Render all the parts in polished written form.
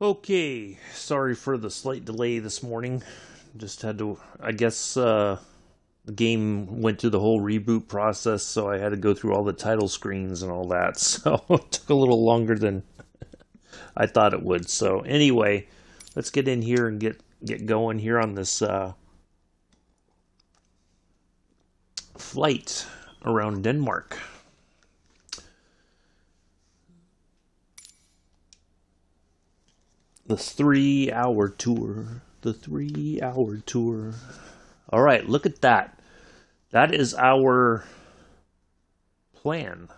Okay, sorry for the slight delay this morning. Just had to, I guess, the game went through the whole reboot process, so I had to go through all the title screens and all that. So it took a little longer than I thought it would. So anyway, let's get in here and get going here on this flight around Denmark. The 3-hour tour. The 3-hour tour. All right, look at that. That is our plan.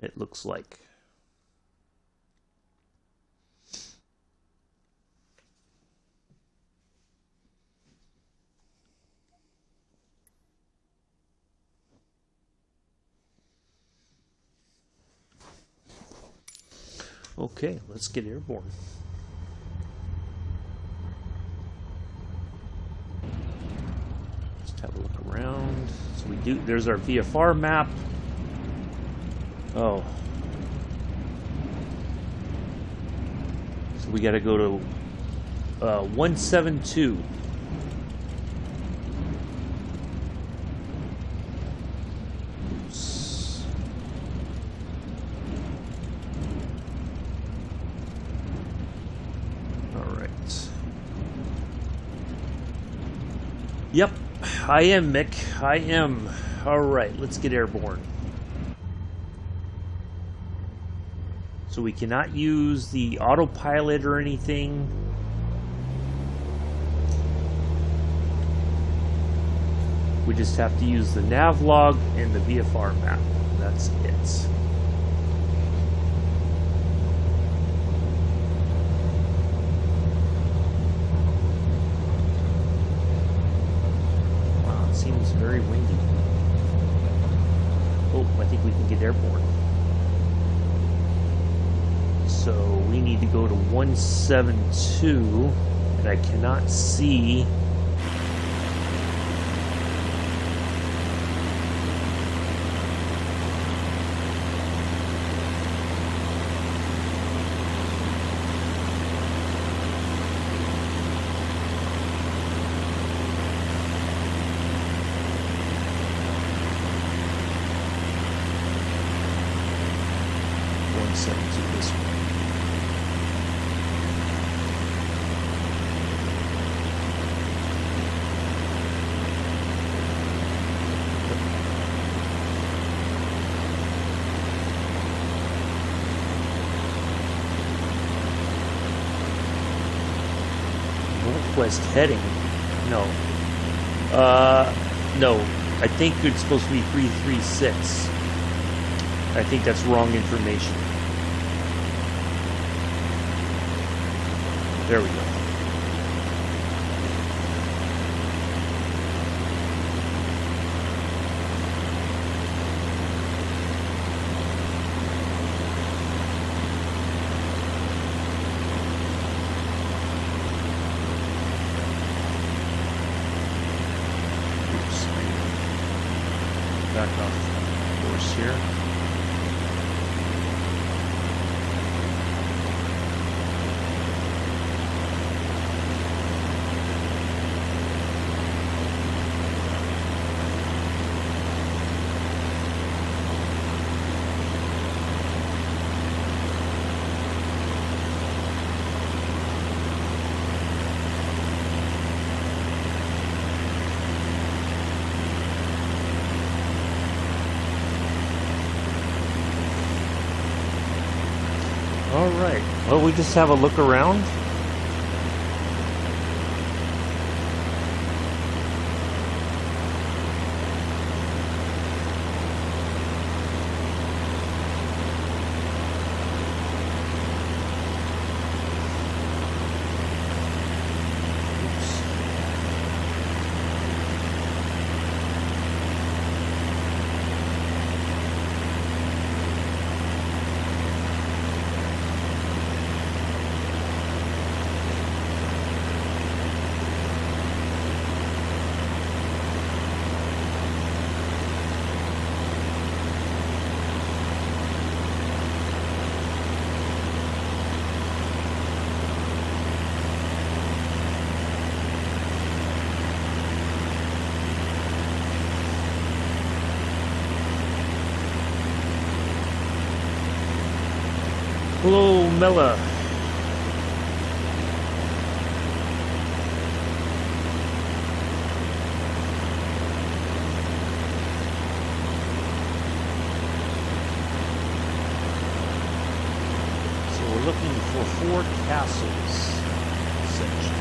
It looks like. Okay, let's get airborne. Just have a look around. So we do, there's our VFR map. Oh. So we gotta go to 172. Yep, I am, Mick. I am. All right, let's get airborne. So we cannot use the autopilot or anything. We just have to use the nav log and the VFR map. That's it. Seems very windy. Oh, I think we can get airborne. So we need to go to 172, and I cannot see. This way. Northwest heading? No. No. I think it's supposed to be 336. I think that's wrong information. There we go. Oops. Back off course here. All right. Well, we just have a look around. Mella. So we're looking for 4 castles section.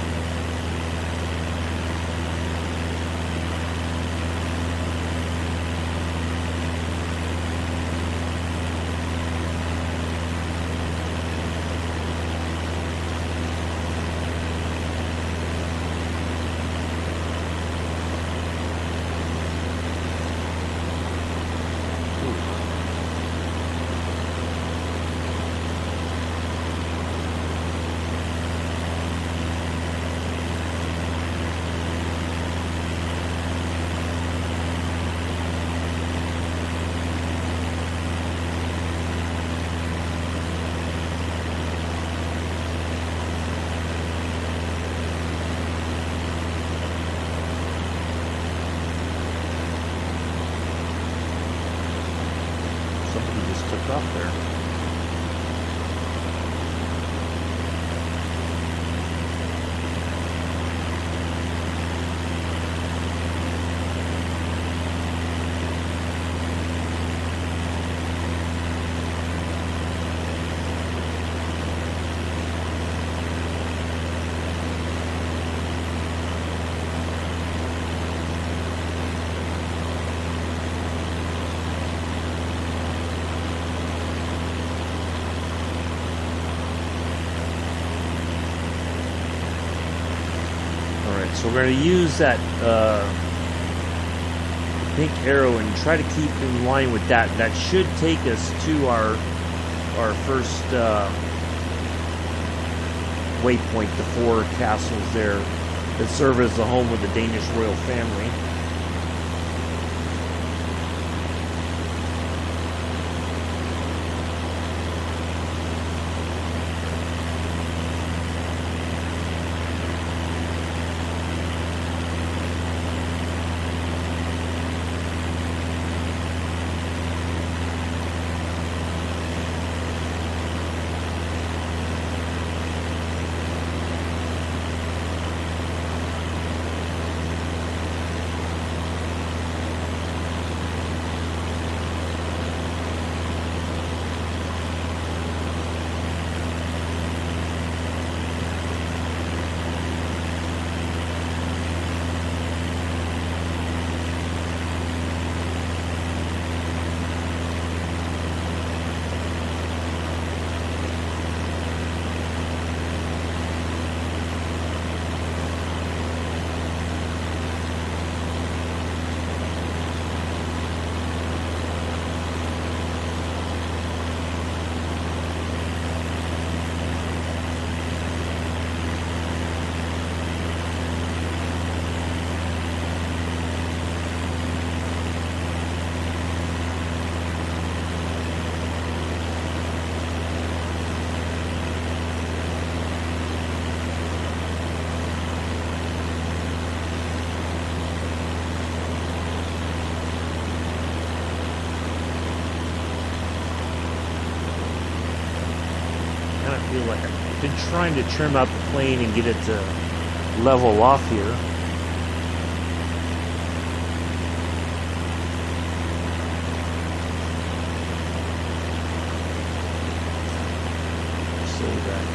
Somebody just took off there. So we're going to use that pink arrow and try to keep in line with that. That should take us to our first waypoint, the 4 castles there that serve as the home of the Danish royal family. Like I've been trying to trim out the plane and get it to level off here. So that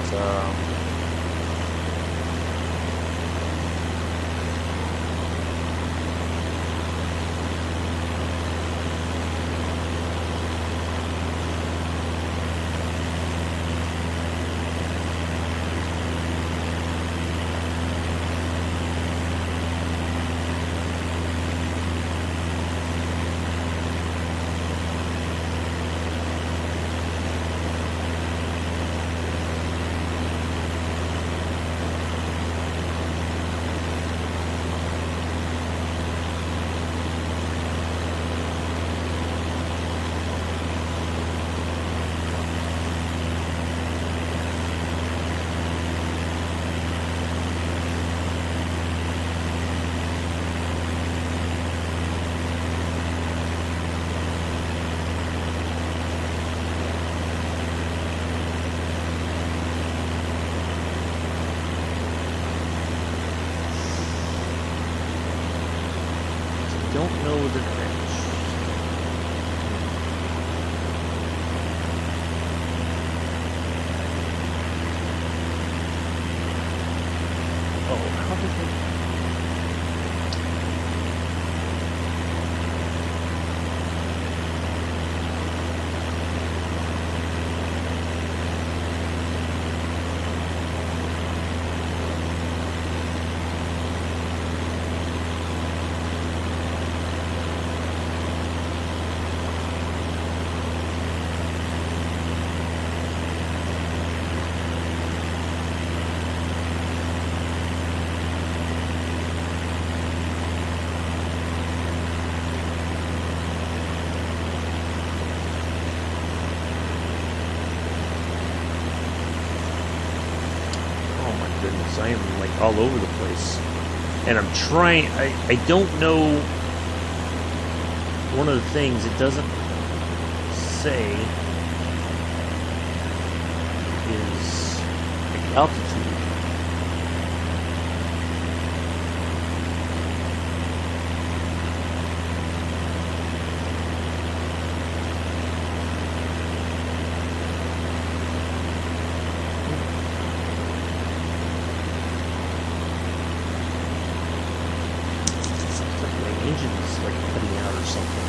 Northern Edge. Oh, how did they... I am like all over the place, and I'm trying. I don't know. One of the things it doesn't say is like altitude. Engine's like cutting out or something.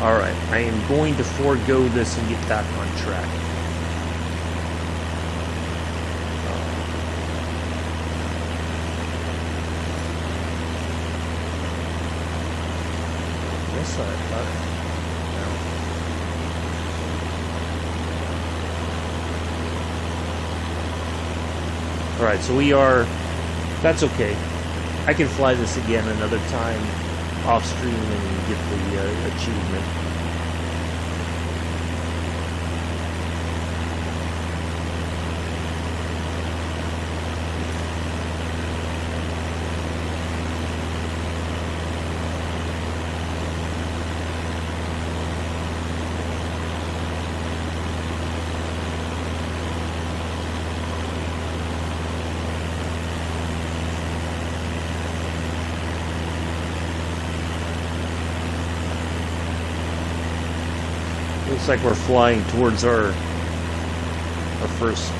Alright, I am going to forego this and get back on track. Yes, I thought. No. Alright, so we are... That's okay. I can fly this again another time off stream and get the achievement. Looks like we're flying towards our first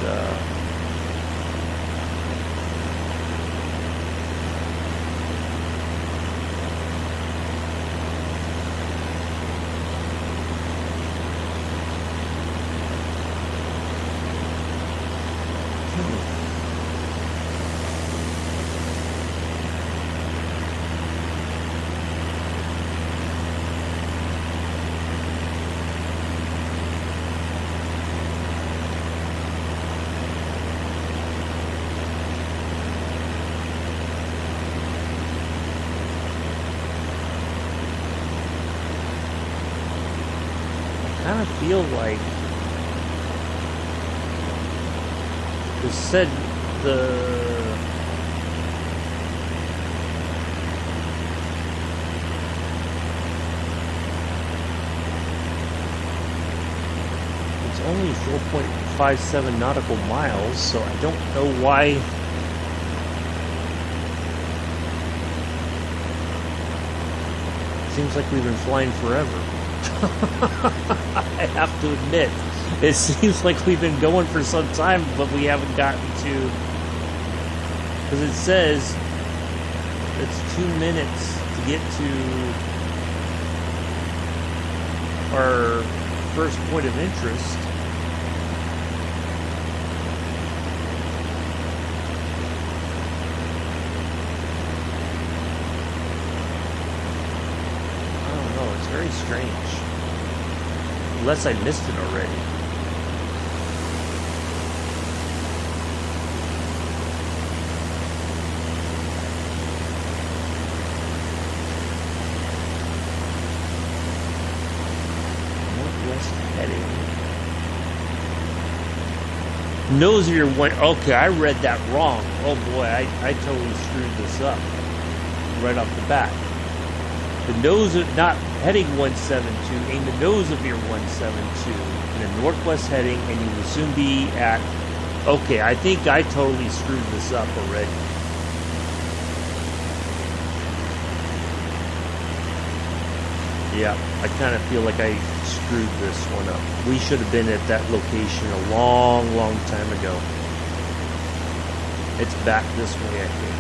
I kind of feel like it said it's only 4.57 nautical miles, so I don't know why. Seems like we've been flying forever. I have to admit, it seems like we've been going for some time, but we haven't gotten to, because it says it's 2 minutes to get to our first point of interest. I don't know, it's very strange. Unless I missed it already. heading. Nose of your one. Okay, I read that wrong. Oh boy, I totally screwed this up right off the bat. The nose of, not heading 172, aim the nose of your 172 in a northwest heading, and you will soon be at. Okay, I think I totally screwed this up already. Yeah, I kind of feel like I screwed this one up. We should have been at that location a long, long time ago. It's back this way, I think.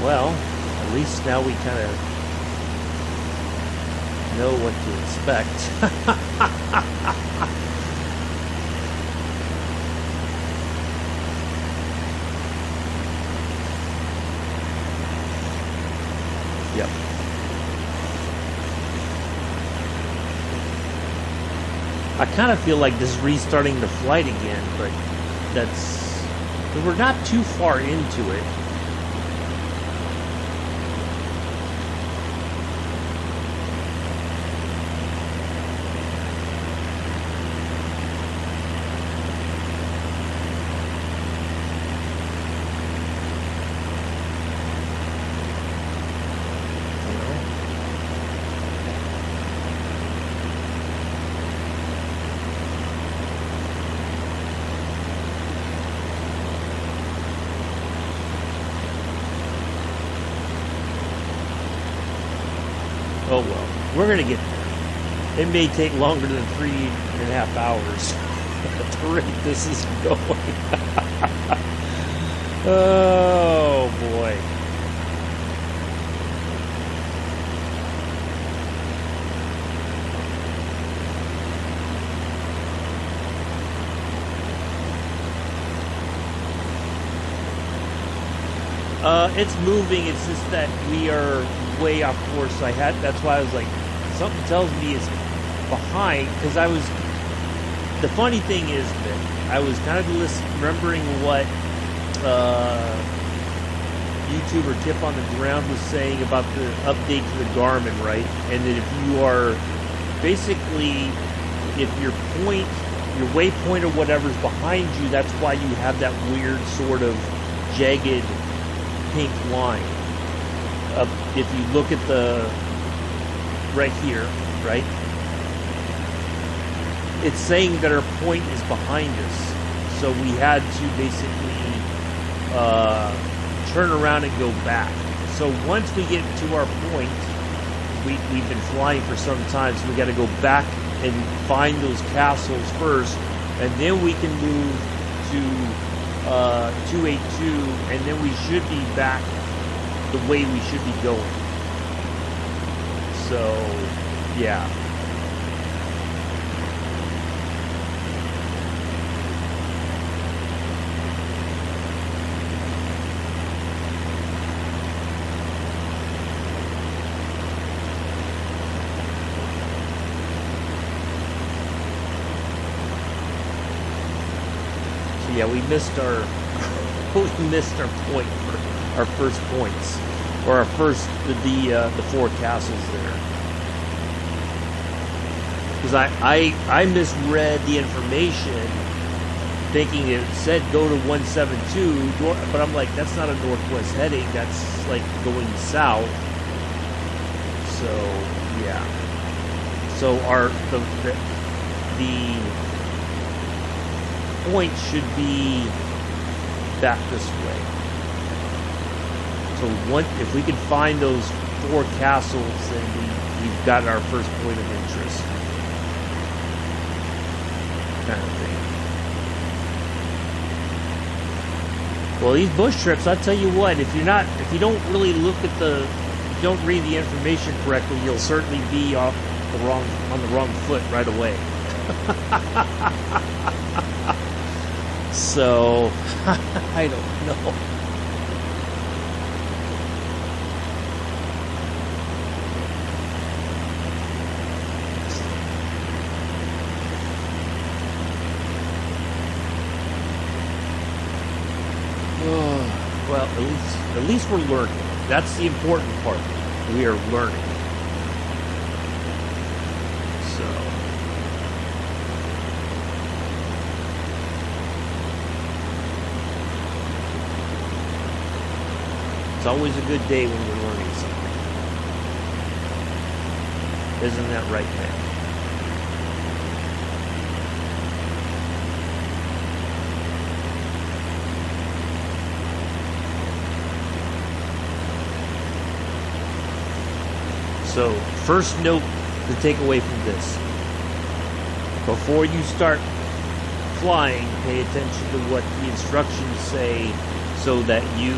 Well, at least now we kind of know what to expect. Yep. I kind of feel like this is restarting the flight again, but we're not too far into it. Oh well, we're gonna get there. It may take longer than 3.5 hours at the rate this is going. Oh boy. It's moving. It's just that we are way off course. That's why I was like, something tells me it's behind, because the funny thing is that I was kind of remembering what YouTuber Tip on the Ground was saying about the update to the Garmin, right? And that if you are basically, if your waypoint or whatever's behind you, that's why you have that weird sort of jagged pink line. If you look at the right here, right, it's saying that our point is behind us, so we had to basically turn around and go back. So once we get to our point, we've been flying for some time, so we got to go back and find those castles first, and then we can move to 282, and then we should be back the way we should be going. So, yeah. So yeah, we missed our point for our first points, or our first the 4 castles there, because I misread the information thinking it said go to 172, but I'm like, that's not a northwest heading, that's like going south. So yeah, so the point should be back this way. So if we can find those 4 castles, then we've got our first point of interest, kind of thing. Well, these bush trips, I'll tell you what, if you don't really look at you don't read the information correctly, you'll certainly be on the wrong foot right away. So I don't know. Oh. Well, at least we're learning. That's the important part. We are learning. So it's always a good day when we're learning something. Isn't that right, man? So, first note to take away from this. Before you start flying, pay attention to what the instructions say so that you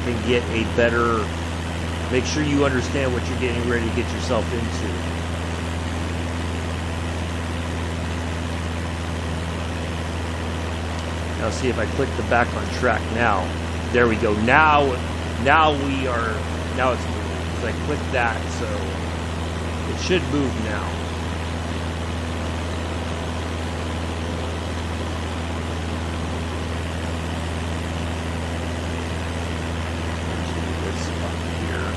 can get a better, make sure you understand what you're getting ready to get yourself into. Now see if I click the back on track now. There we go. Now it's moving. Because I clicked that, so it should move now. Let's do this up here.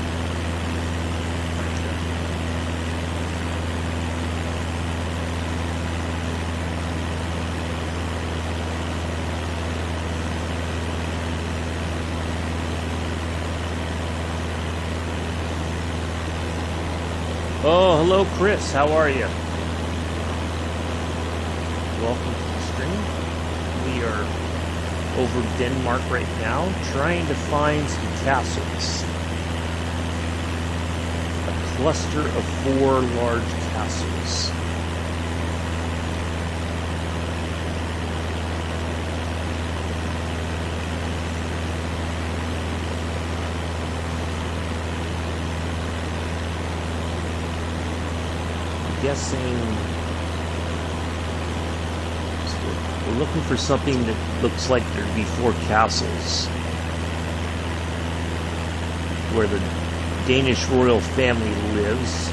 Oh, hello, Chris. How are you? Welcome to the stream. We are over Denmark right now, trying to find some castles. A cluster of 4 large castles. Guessing so we're looking for something that looks like there'd be 4 castles where the Danish royal family lives.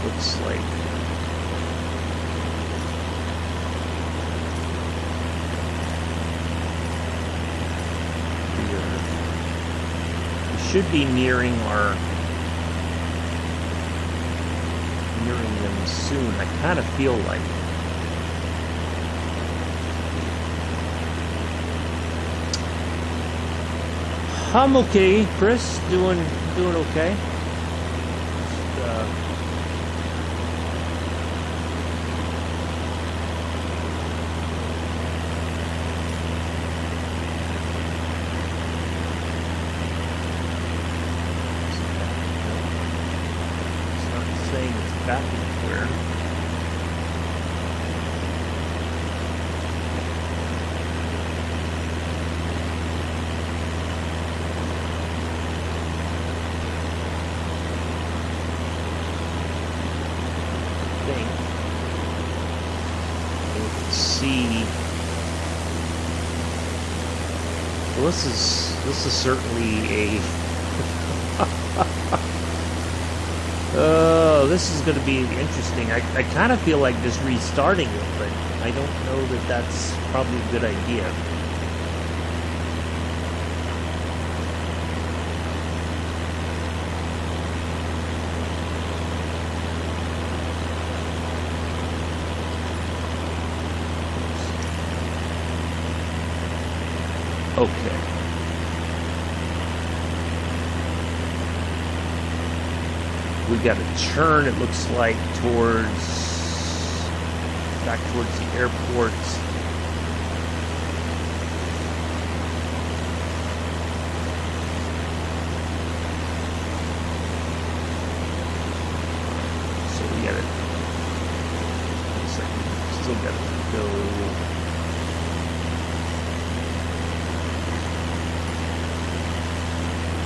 Looks like we should be nearing them soon. I kind of feel like I'm okay, Chris. Doing okay. Back anywhere. Let's see. Well, this is certainly a this is going to be interesting. I kind of feel like just restarting it, but I don't know that that's probably a good idea. Okay. We got a turn, it looks like, back towards the airport. So we got it. Looks like we still got to go.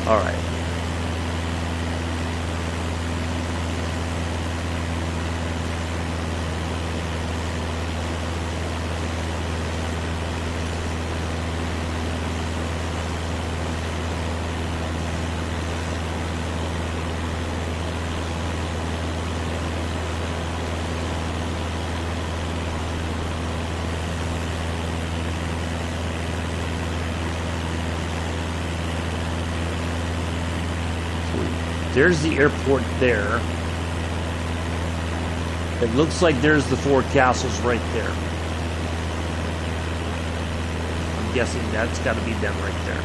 All right. There's the airport there. It looks like there's the four castles right there. I'm guessing that's got to be them right there.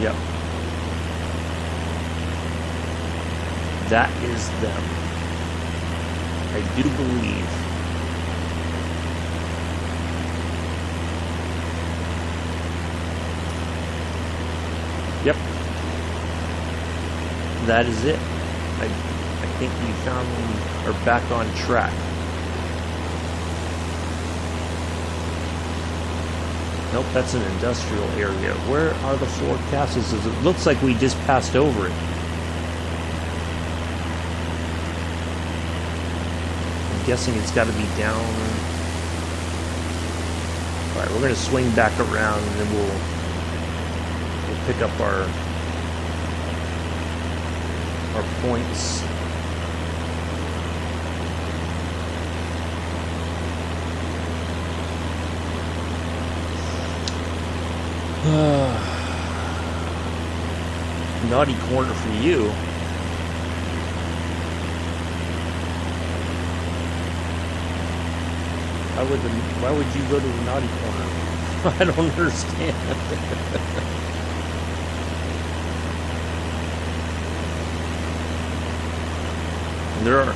Yep. That is them. I do believe. Yep. That is it. I think we found are back on track. Nope, that's an industrial area. Where are the four castles? It looks like we just passed over it. I'm guessing it's got to be down. Alright, we're going to swing back around and then we'll pick up our points. Naughty corner for you. Why would you go to the naughty corner? I don't understand. There are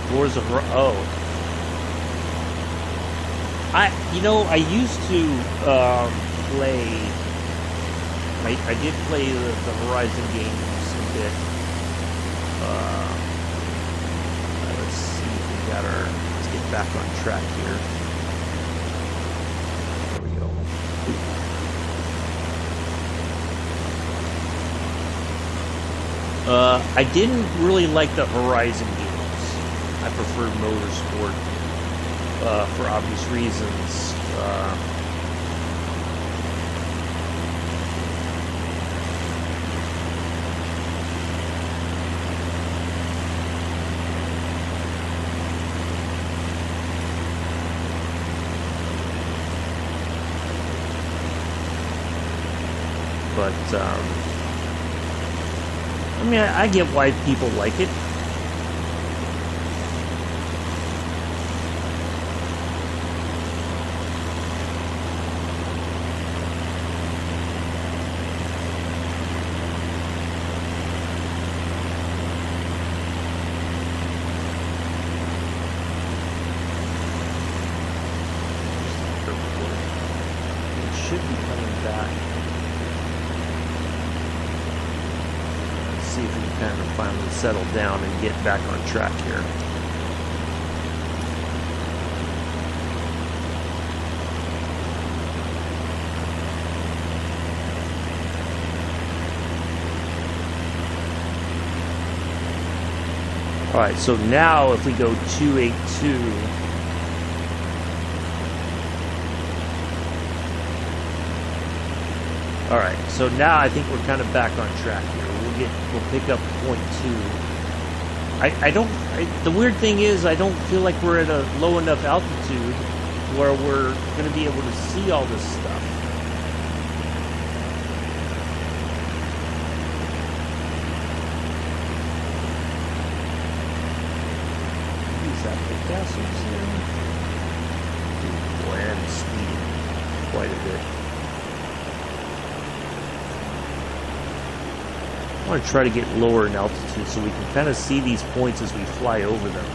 floors of I used to play. I did play the Horizon games a bit. Let's see if we got let's get back on track here. There we go. I didn't really like the Horizon games. I preferred Motorsport. For obvious reasons. But, I mean, I get why people like it. Should be coming back. Let's see if we can kind of finally settle down and get back on track here. Alright, so now if we go 282. Alright, so now I think we're kind of back on track here. We'll pick up point 2. The weird thing is I don't feel like we're at a low enough altitude where we're going to be able to see all this stuff. These apple castles here. Boy, I'm speeding quite a bit. I want to try to get lower in altitude so we can kind of see these points as we fly over them.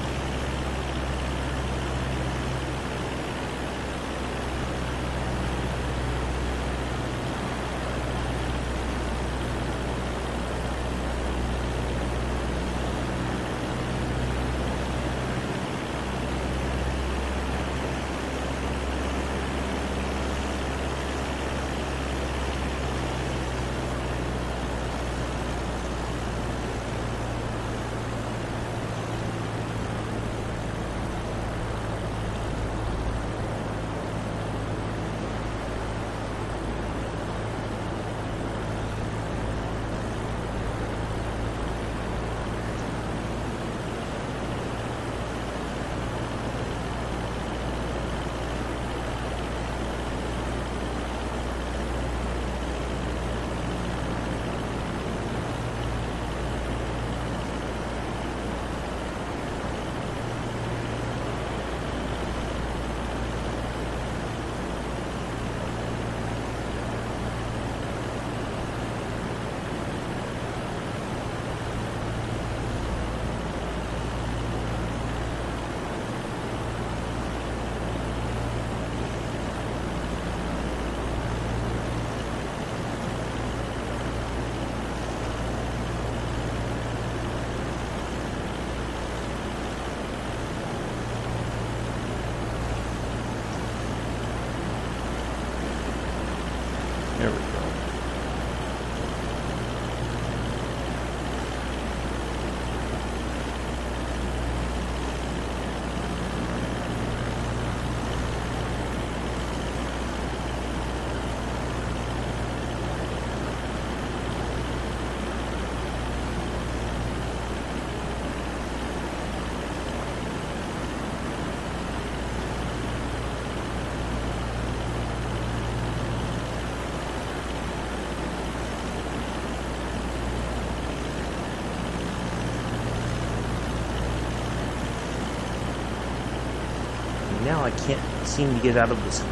now I can't seem to get out of this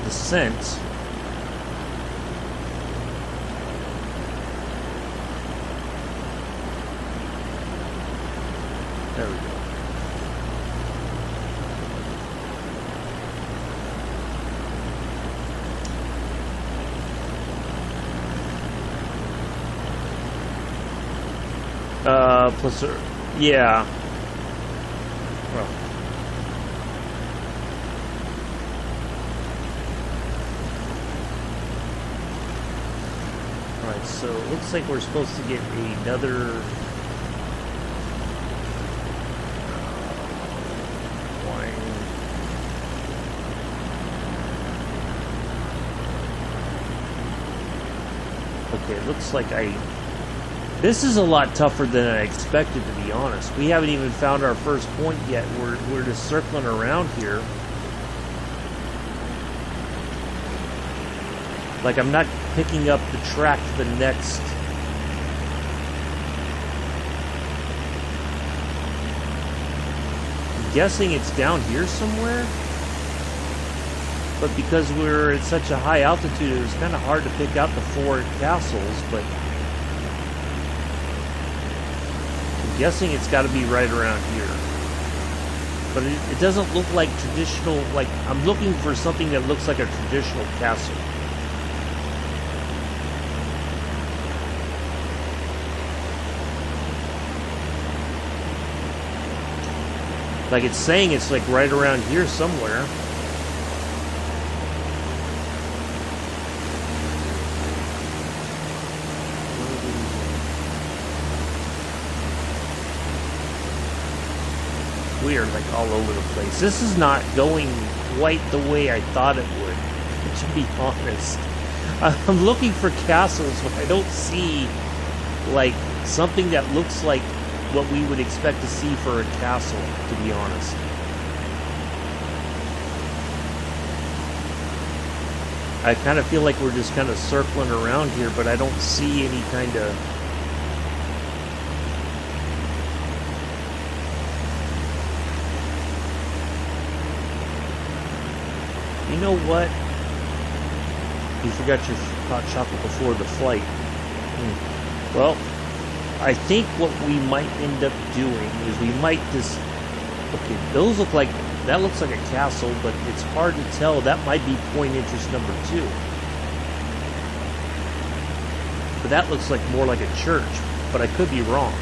descent. There we go. Plus, yeah. Well. Alright, so it looks like we're supposed to get another line. Okay, it looks like this is a lot tougher than I expected, to be honest. We haven't even found our first point yet. We're just circling around here. Like, I'm not picking up the track to the next. I'm guessing it's down here somewhere. But because we're at such a high altitude, it was kind of hard to pick out the 4 castles, but I'm guessing it's got to be right around here. But it doesn't look like traditional, like, I'm looking for something that looks like a traditional castle. Like, it's saying it's like right around here somewhere. We are like all over the place. This is not going quite the way I thought it would, to be honest. I'm looking for castles, but I don't see like something that looks like what we would expect to see for a castle, to be honest. I kind of feel like we're just kind of circling around here, but I don't see any kind of... You know what? You forgot your hot chocolate before the flight. Well, I think what we might end up doing is we might just... Okay, those look like... That looks like a castle, but it's hard to tell. That might be point interest number 2. But that looks like more like a church, but I could be wrong.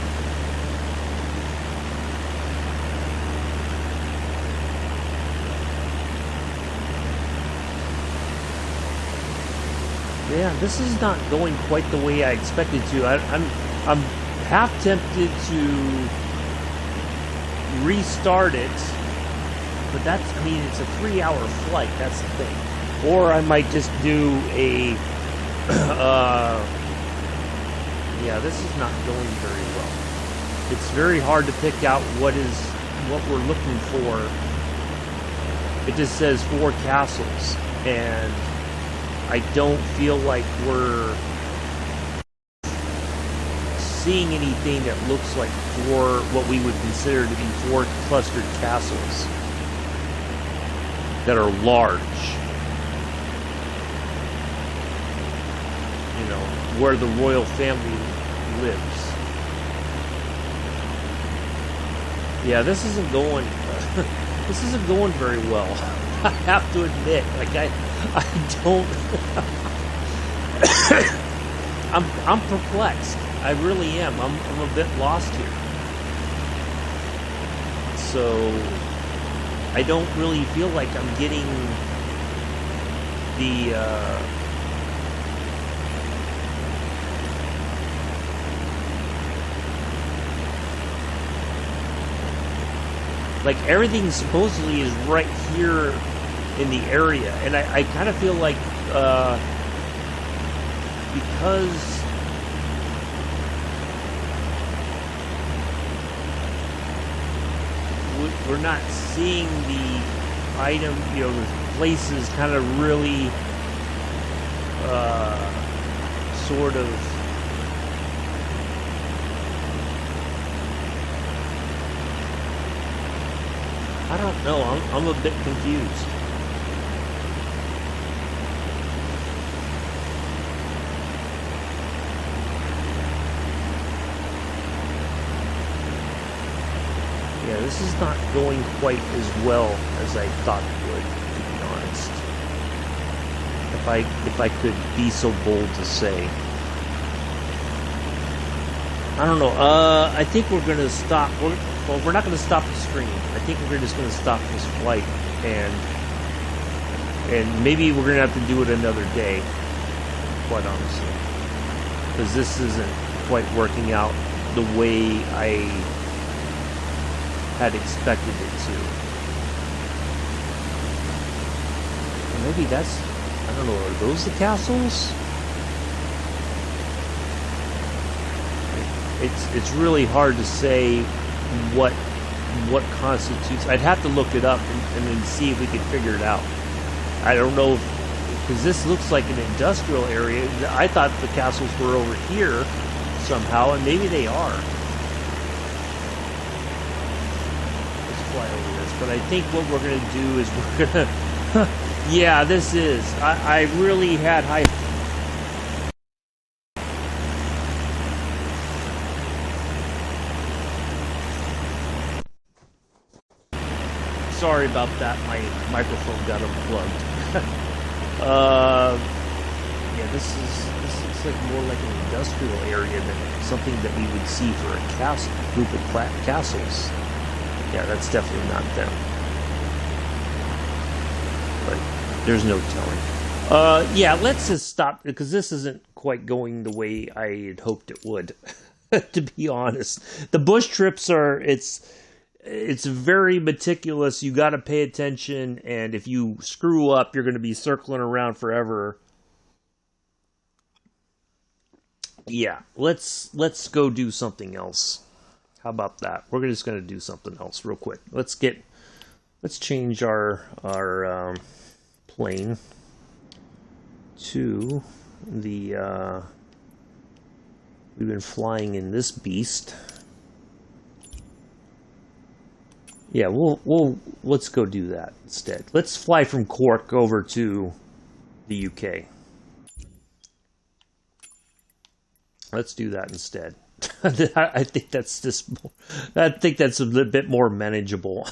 Yeah, this is not going quite the way I expected to. I'm half tempted to restart it, but that's, I mean, it's a 3-hour flight, that's the thing. Or I might just do a, yeah, this is not going very well. It's very hard to pick out what we're looking for. It just says 4 castles, and I don't feel like we're seeing anything that looks like what we would consider to be 4 clustered castles that are large. You know, where the royal family lives. Yeah, this isn't going very well. I have to admit, like I don't. I'm perplexed. I really am. I'm a bit lost here. So I don't really feel like I'm getting the. Like everything supposedly is right here in the area, and I kind of feel like because we're not seeing the item, you know, the places kind of really sort of I don't know. I'm a bit confused. Yeah, this is not going quite as well as I thought it would, to be honest. If I could be so bold to say. I don't know. I think we're gonna stop. We're not gonna stop the stream. I think we're just gonna stop this flight, and maybe we're gonna have to do it another day. Quite honestly, because this isn't quite working out the way I had expected it to. Or maybe that's, I don't know, are those the castles? It's really hard to say what constitutes. I'd have to look it up and then see if we could figure it out. I don't know, because this looks like an industrial area. I thought the castles were over here somehow, and maybe they are. Fly over this, but I think what we're going to do is we're going to yeah, this is I really had high. Sorry about that, my microphone got unplugged. Yeah, this looks like more like an industrial area than something that we would see for a castle, group of castles. Yeah, that's definitely not them. But there's no telling. Yeah, let's just stop, because this isn't quite going the way I had hoped it would, to be honest. The bush trips are, it's very meticulous. You got to pay attention, and if you screw up, you're going to be circling around forever. Yeah, let's go do something else. How about that? We're just going to do something else real quick. Let's change our plane to the we've been flying in this beast. Yeah, let's go do that instead. Let's fly from Cork over to the UK. Let's do that instead. I think that's a little bit more manageable.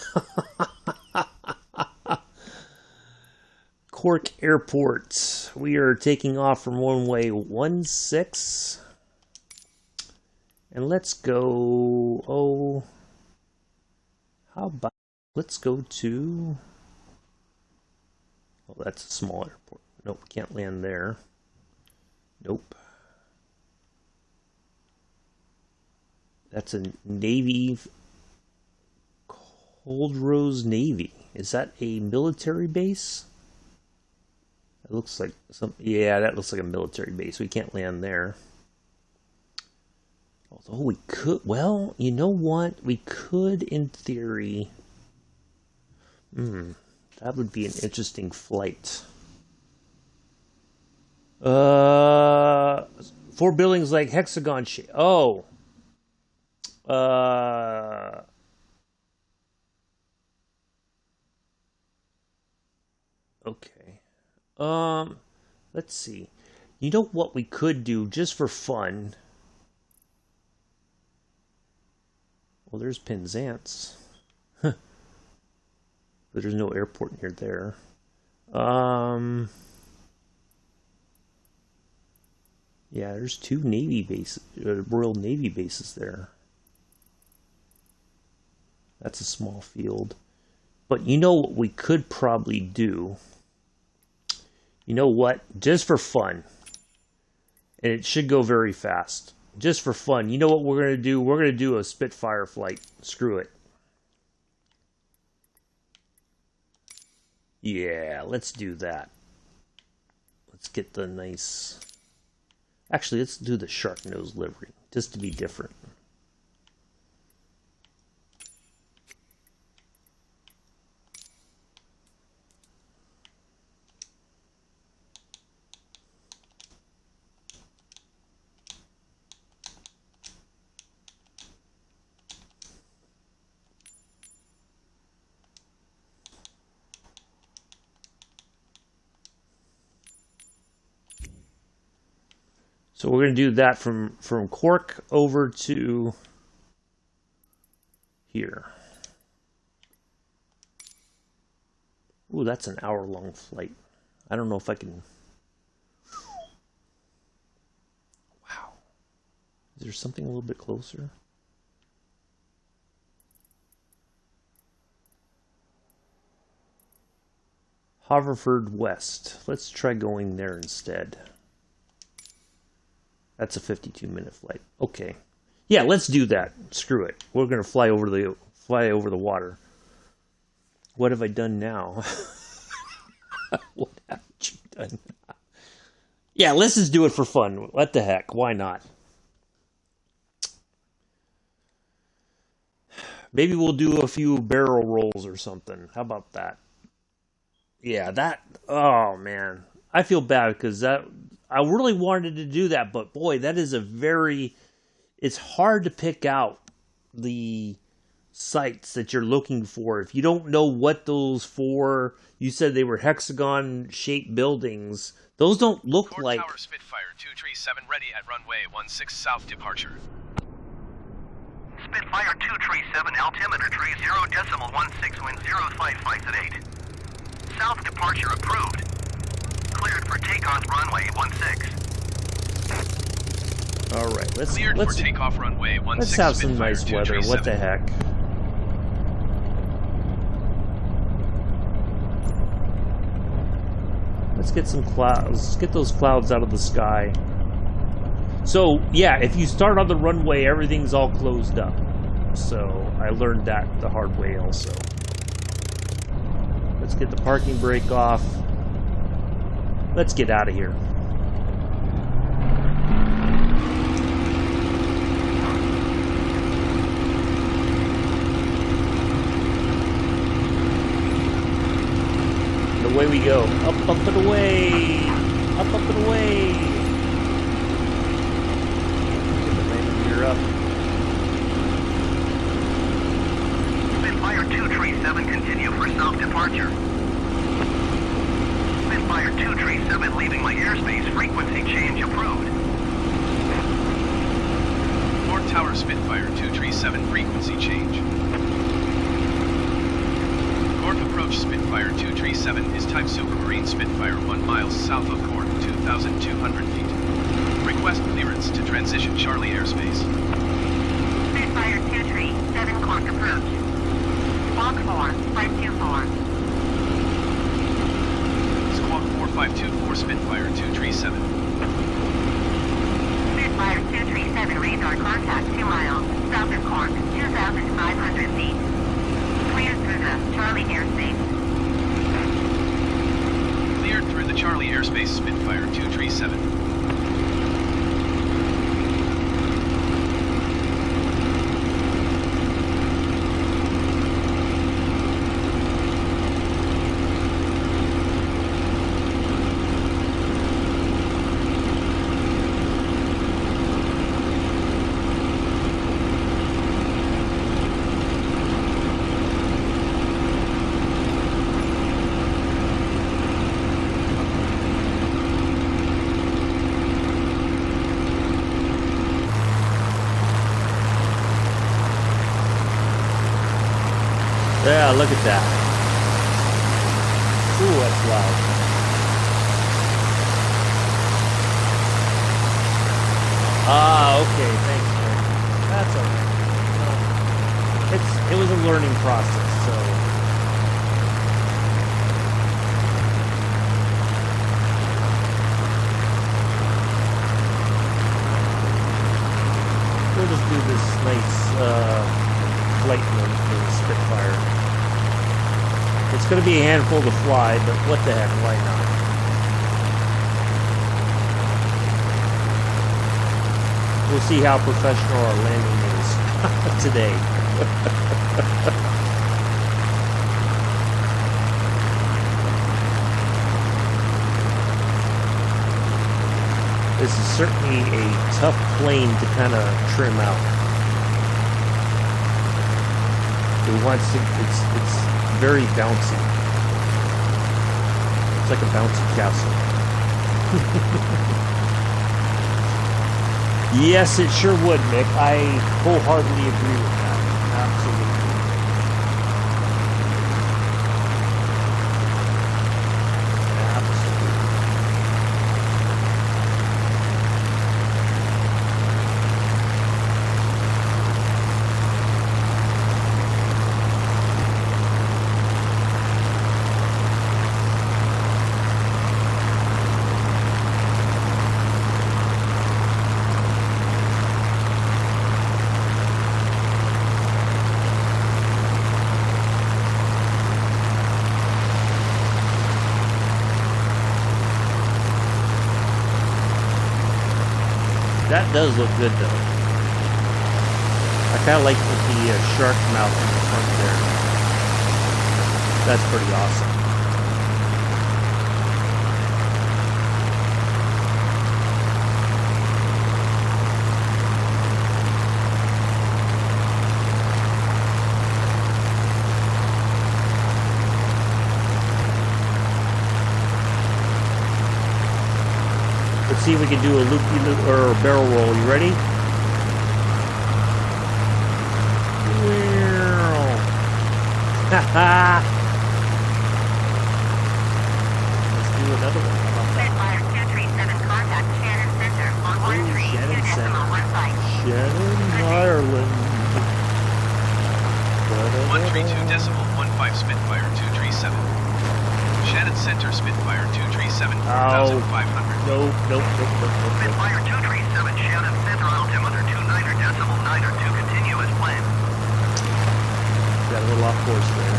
Cork Airport. We are taking off from runway 16. And let's go, how about, let's go to, that's a small airport. Nope, can't land there. Nope. That's a Navy, Cold Rose Navy. Is that a military base? It looks like yeah, that looks like a military base. We can't land there. Although we could, well, you know what? We could, in theory. That would be an interesting flight. 4 buildings like hexagon shape. Oh. Okay. Let's see. You know what we could do just for fun? Well, there's Penzance. But there's no airport near there. Yeah, there's 2 Navy bases, Royal Navy bases there. That's a small field. But you know what we could probably do? You know what? Just for fun. And it should go very fast. Just for fun. You know what we're going to do? We're going to do a Spitfire flight. Screw it. Yeah, let's do that. Let's get the nice... Actually, let's do the shark nose livery. Just to be different. So we're going to do that from Cork over to here. Ooh, that's an hour-long flight. I don't know if I can... Wow. Is there something a little bit closer? Haverfordwest. Let's try going there instead. That's a 52-minute flight. Okay. Yeah, let's do that. Screw it. We're going to fly over the water. What have I done now? What have you done? Yeah, let's just do it for fun. What the heck? Why not? Maybe we'll do a few barrel rolls or something. How about that? Yeah, that... Oh, man. I feel bad because I really wanted to do that, but boy, that is a very... It's hard to pick out the sites that you're looking for. If you don't know what those for, you said they were hexagon-shaped buildings. Those don't look Cork like... Tower Spitfire 237 ready at runway 16 south departure. Spitfire 237, altimeter tree 0.16, wind 055 at 8. South departure approved. Cleared for takeoff runway 16. All right, let's for takeoff runway 16. Let's have some nice weather. What the heck? Let's get some clouds. Let's get those clouds out of the sky. So, yeah, if you start on the runway, everything's all closed up. So, I learned that the hard way also. Let's get the parking brake off. Let's get out of here. And away we go. Up and away. Up and away. Get the landing gear up. Spitfire 237, continue for south departure. Spitfire 237 leaving my airspace, frequency change approved. Cork Tower Spitfire 237 frequency change. Cork approach Spitfire 237 is type Supermarine Spitfire 1 miles south of Cork, 2,200 feet. Request clearance to transition Charlie airspace. Spitfire 237 Cork approach. Squawk 4524. Squawk 4524 Spitfire 237. Spitfire 237 radar contact 2 miles south of Cork, 2,500 feet. Cleared through the Charlie airspace. Cleared through the Charlie airspace Spitfire 237. Yeah, look at that. Ooh, that's loud. Ah, okay, thanks, man. That's alright. It was a learning process, so. We'll just do this nice flight mode for the Spitfire. It's going to be a handful to fly, but what the heck, why not? We'll see how professional our landing is today. This is certainly a tough plane to kind of trim out. It wants to, it's very bouncy. It's like a bouncy castle. Yes, it sure would, Mick. I wholeheartedly agree with that. Absolutely. That does look good, though. I kind of like the shark mouth in the front there. That's pretty awesome. Let's see if we can do a loopy-loop or a barrel roll. You ready? Haha! Let's do another one. Spitfire 237, contact Shannon Center on 13.15. Shannon, Ireland. 132.15 Spitfire 237. Shannon Center Spitfire 237 Oh. 4500. Nope. Spitfire 237, Shannon Center, altimeter 29.92, continue as planned. Got a little off course there.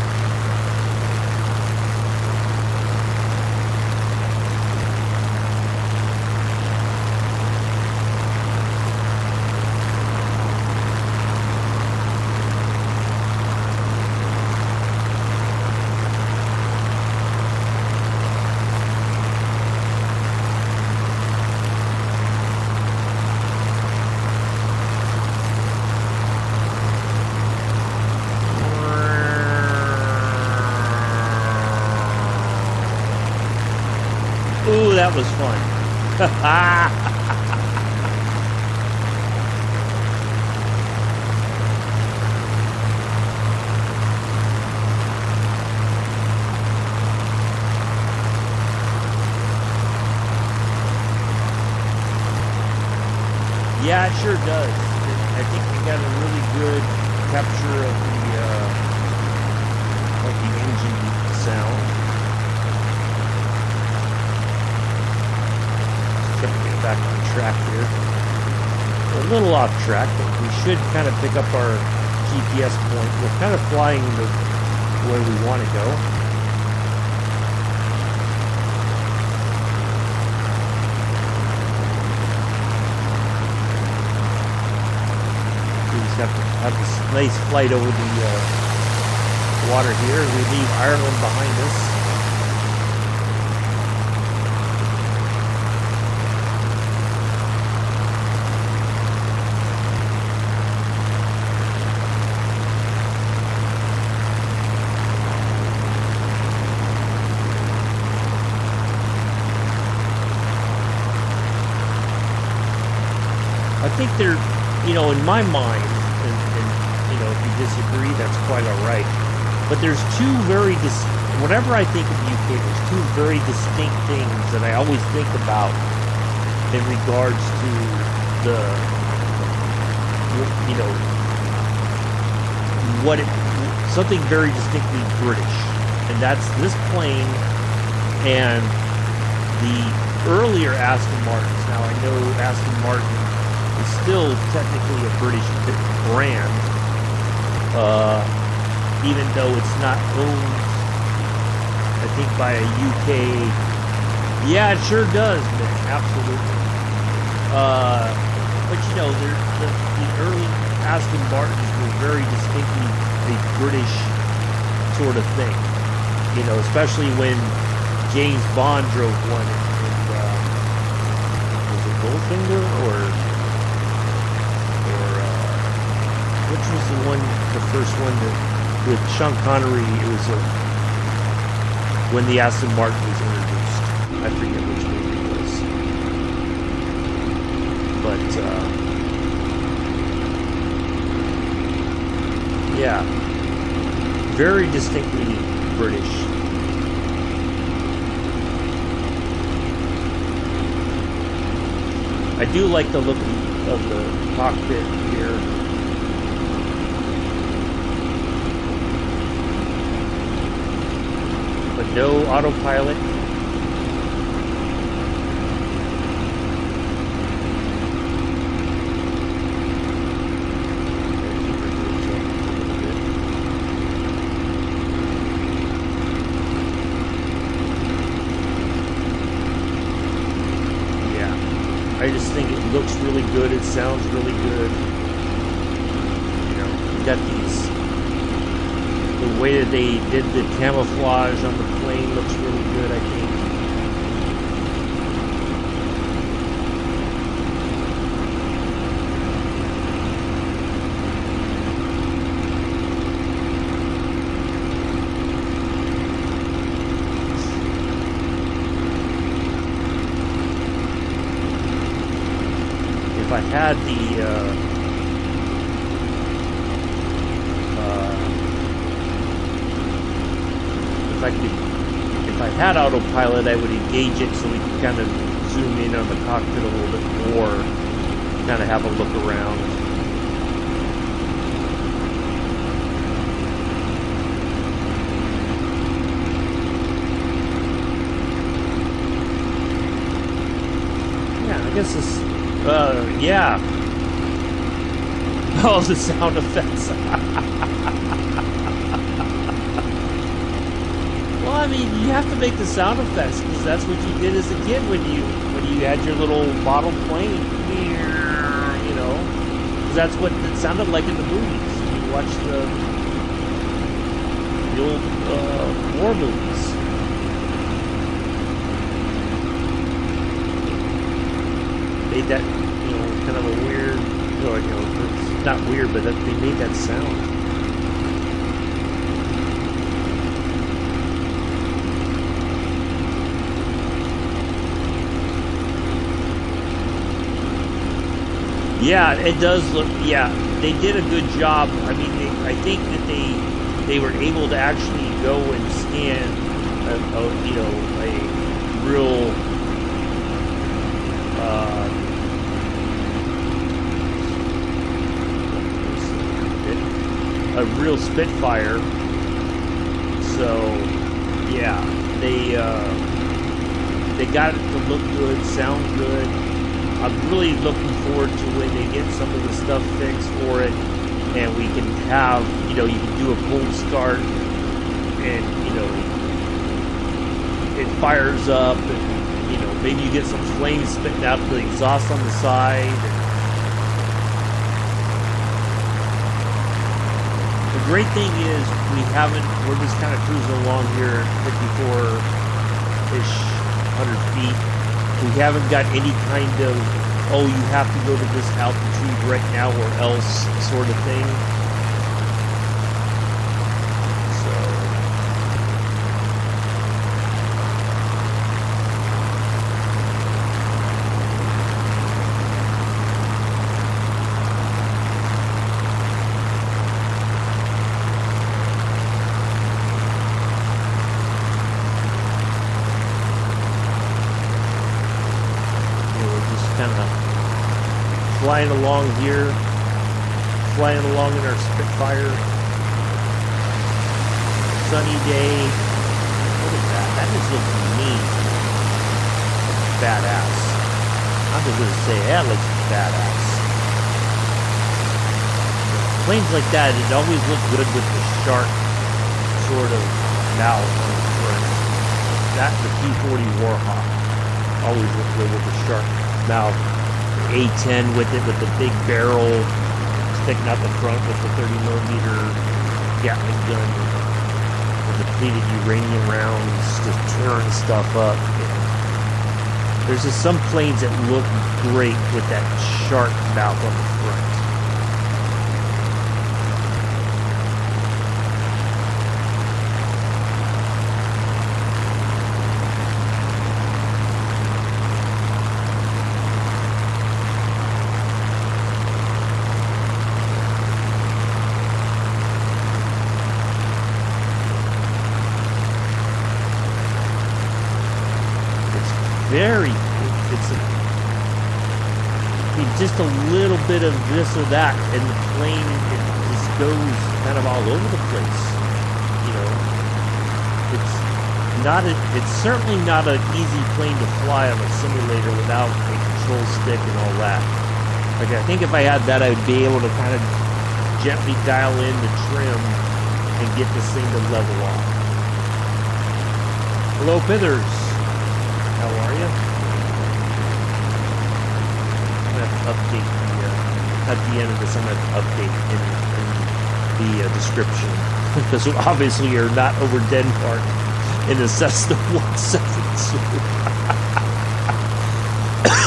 Ooh, that was fun. Yeah, it sure does. I think we got a really good capture of the engine sound. Trying to get back on track here. We're a little off track, but we should kind of pick up our GPS point. We're kind of flying the way we want to go. We just have to have this nice flight over the water here. We leave Ireland behind us. I think they're, in my mind, and if you disagree, that's quite all right. But there's two very, whenever I think of the UK, there's two very distinct things that I always think about in regards to the, something very distinctly British. And that's this plane and the earlier Aston Martins. Now, I know Aston Martin is still technically a British brand, even though it's not owned, I think, by a UK. Yeah, it sure does, man. Absolutely. But the early Aston Martins were very distinctly a British sort of thing. Especially when James Bond drove one in was it Goldfinger or which was the first one that with Sean Connery? It was when the Aston Martin was introduced. I forget which movie it was. But yeah, very distinctly British. I do like the look of the cockpit here. But no autopilot. I just think it looks really good. It sounds really good. You know, you got these. The way that they did the camouflage on the plane looks really good, I think. If I had the if I had autopilot, I would engage it so we could kind of zoom in on the cockpit a little bit more, kind of have a look around. Yeah, I guess this. Yeah. Oh, the sound effects. Well, I mean, you have to make the sound effects because that's what you did as a kid when you had your little model plane. You know, because that's what it sounded like in the movies. You watch the old war movies. Made that, you know, kind of a weird, or, you know, it's not weird, but they made that sound. Yeah, it does look, yeah, they did a good job. I mean, I think that they were able to actually go and scan, you know, a real, a real Spitfire. So yeah, they got it to look good, sound good. I'm really looking forward to when they get some of the stuff fixed for it, and we can have, you know, you can do a cold start, and you know, it fires up, and you know, maybe you get some flames spitting out the exhaust on the side. The great thing is we're just kind of cruising along here 54-ish 100 feet. We haven't got any kind of, oh, you have to go to this altitude right now or else sort of thing. Flying along here, flying along in our Spitfire. Sunny day. What is that? That just looks neat. Badass. I'm just gonna say that looks badass. Planes like that, it always looks good with the sharp sort of mouth on the front. That the P-40 Warhawk always looks good with the sharp mouth. A-10 with it, with the big barrel sticking out the front with the 30mm Gatling gun with depleted uranium rounds just tearing stuff up. There's just some planes that look great with that sharp mouth on the front. very, just a little bit of this or that, and the plane, it just goes kind of all over the place. You know, it's certainly not an easy plane to fly on a simulator without a control stick and all that. Like, I think if I had that, I would be able to kind of gently dial in the trim and get this thing to level off. Hello, Pithers. How are you? I'm going to have to update at the end of this. I'm going to have to update in the description because obviously you're not over Denmark in the Cessna 172.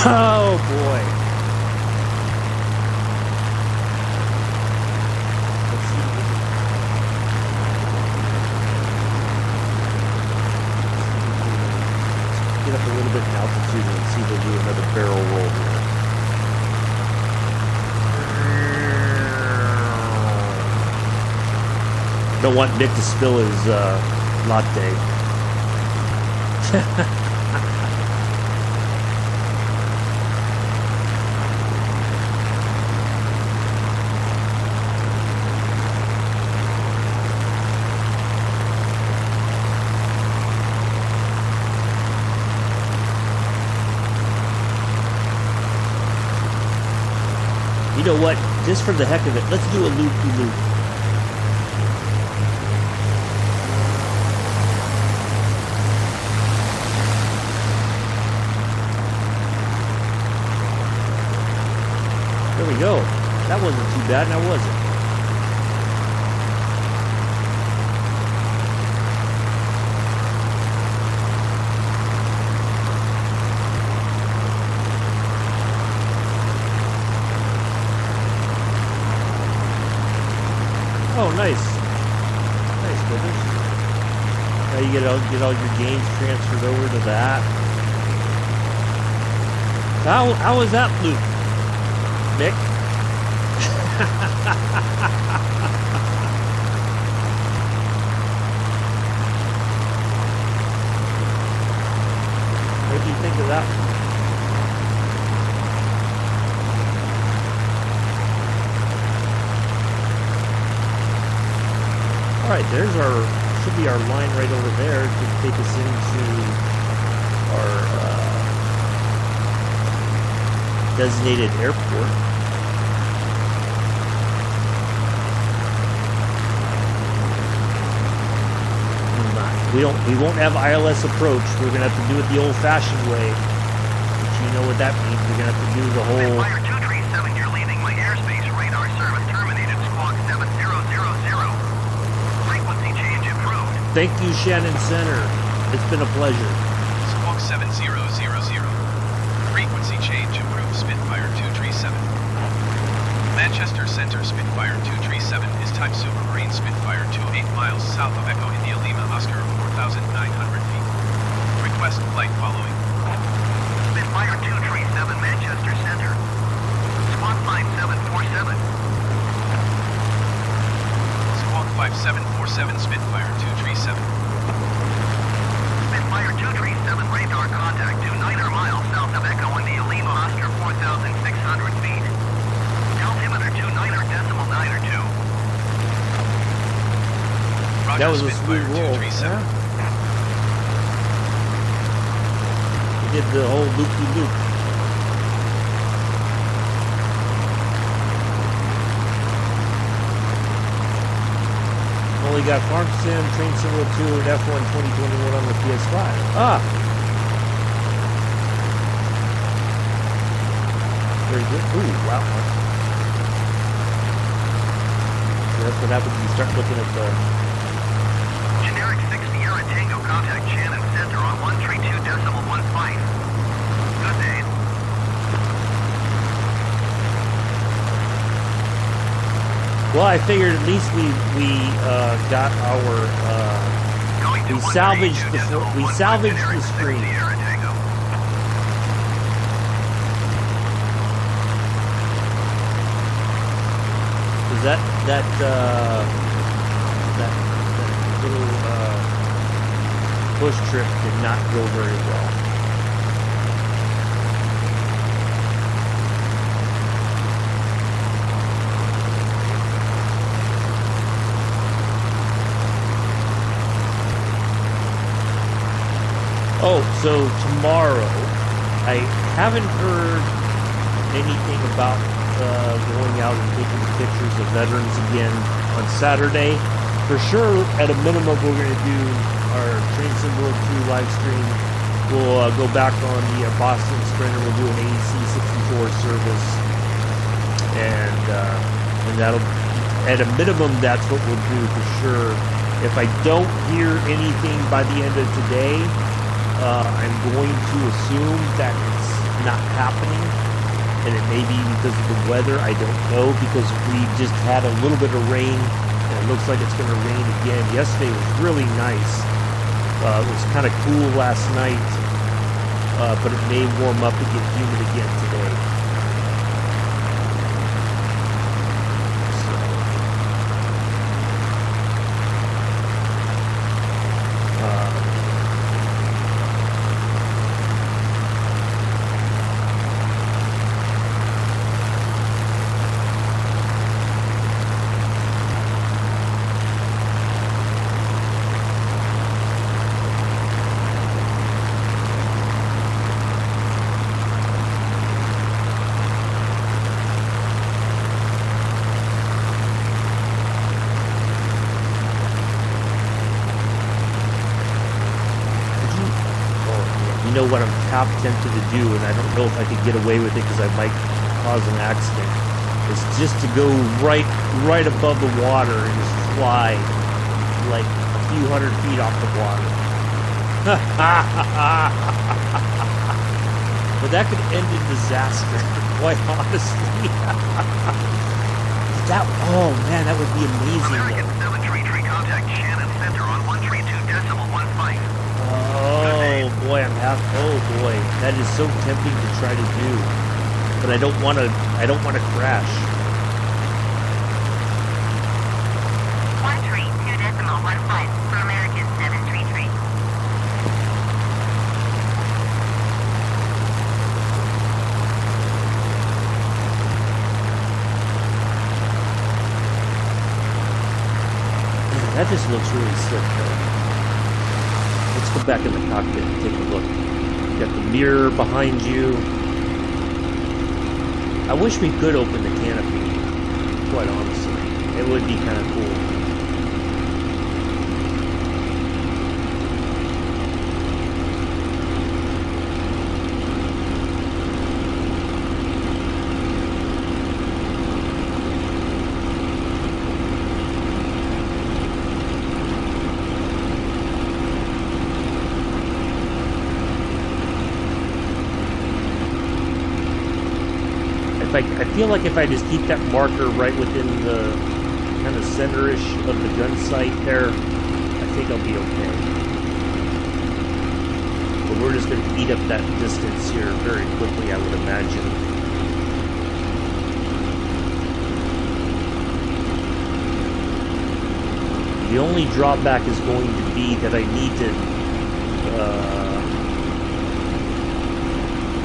Oh boy. Let's see. Get up a little bit in altitude and see if we'll do another barrel roll here. Don't want Nick to spill his latte. You know what? Just for the heck of it, let's do a loop-de-loop. There we go. That wasn't too bad, now was it? Oh, nice. Nice, goodness. Now you get all your games transferred over to that. How was that, Luke? Nick? What do you think of that one? Alright, there's should be our line right over there to take us into our designated airport. We won't have ILS approach. We're gonna have to do it the old-fashioned way. But you know what that means. We're gonna have to do the whole. Spitfire 237, you're leaving my airspace. Radar service terminated. Squawk 7000. Frequency change approved. Thank you, Shannon Center. It's been a pleasure. Squawk 7000. Frequency change approved. Spitfire 237. Manchester Center Spitfire 237 is type Supermarine Spitfire 28 miles south of Echo India Lima Oscar 4,900 feet. Request flight following. Spitfire 237, Manchester Center. Squawk 5747. Squawk 5747 Spitfire 237. Spitfire 237, radar contact 29 miles south of Echo India Lima Oscar 4,600 feet. Altimeter 29.92. Roger, That was a Spitfire smooth roll. 237. Yeah. We did the whole loop-de-loop. Only got Farm Sim, Train Sim 2, and F1 2021 on the PS5. Ah! Very good. Ooh, wow. That's what happens when you start looking at the... Generic 6 Sierra Tango contact Shannon Center on 132.15. Good day. Well, I figured at least we got our we salvaged the screen. Sierra Tango. Because that little push trip did not go very well. Oh, so tomorrow, I haven't heard anything about going out and taking pictures of veterans again on Saturday. For sure, at a minimum, we're going to do our Train Sim World 2 live stream. We'll go back on the Boston Sprinter. We'll do an AEC 64 service, and that'll, at a minimum, that's what we'll do for sure. If I don't hear anything by the end of today, I'm going to assume that it's not happening, and it may be because of the weather. I don't know, because we just had a little bit of rain, and it looks like it's going to rain again. Yesterday was really nice. It was kind of cool last night, but it may warm up and get humid again today. You know what I'm half tempted to do, and I don't know if I could get away with it because I might cause an accident, is just to go right above the water and just fly like a few hundred feet off the water. But that could end in disaster, quite honestly. Oh man, that would be amazing. American 733, contact Shannon Center on 132.15. Oh boy, oh boy, that is so tempting to try to do, but I don't want to crash. 132.15 for American 733. That just looks really sick, though. Let's go back in the cockpit and take a look. You got the mirror behind you. I wish we could open the canopy, quite honestly. It would be kind of cool. I feel like if I just keep that marker right within the kind of center-ish of the gun sight there, I think I'll be okay. But we're just going to eat up that distance here very quickly, I would imagine. The only drawback is going to be that I need to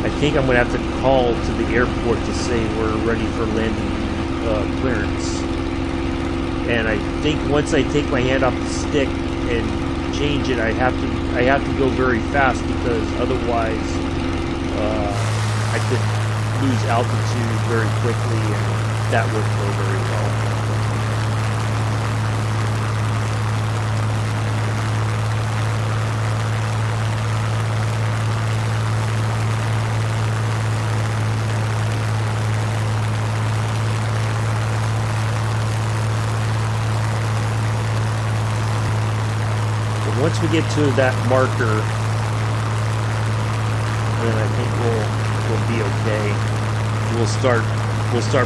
I think I'm going to have to call to the airport to say we're ready for landing clearance. And I think once I take my hand off the stick and change it, I have to go very fast, because otherwise I could lose altitude very quickly, and that wouldn't go very well. Once we get to that marker, then I think we'll be okay. We'll start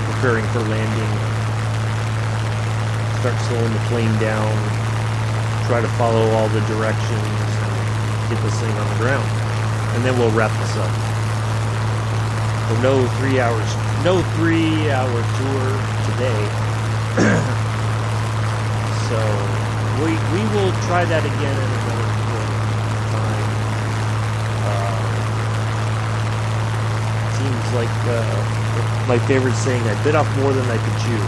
preparing for landing. Start slowing the plane down. Try to follow all the directions and get this thing on the ground, and then we'll wrap this up. So no 3-hour tour today. So. We will try that again at another time. Seems like my favorite saying, I bit off more than I could chew.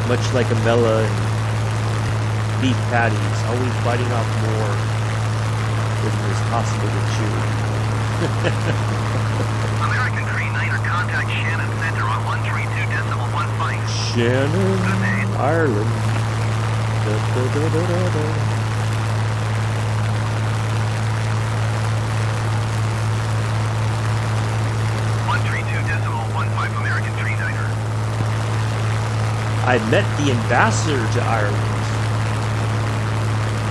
Much like Amela and beef patties, always biting off more than is possible to chew. American Tree 9er, contact Shannon Center on 132.15. Shannon, Ireland. Da, da, da, da, da, da. 132.15 American Tree 9er. I met the ambassador to Ireland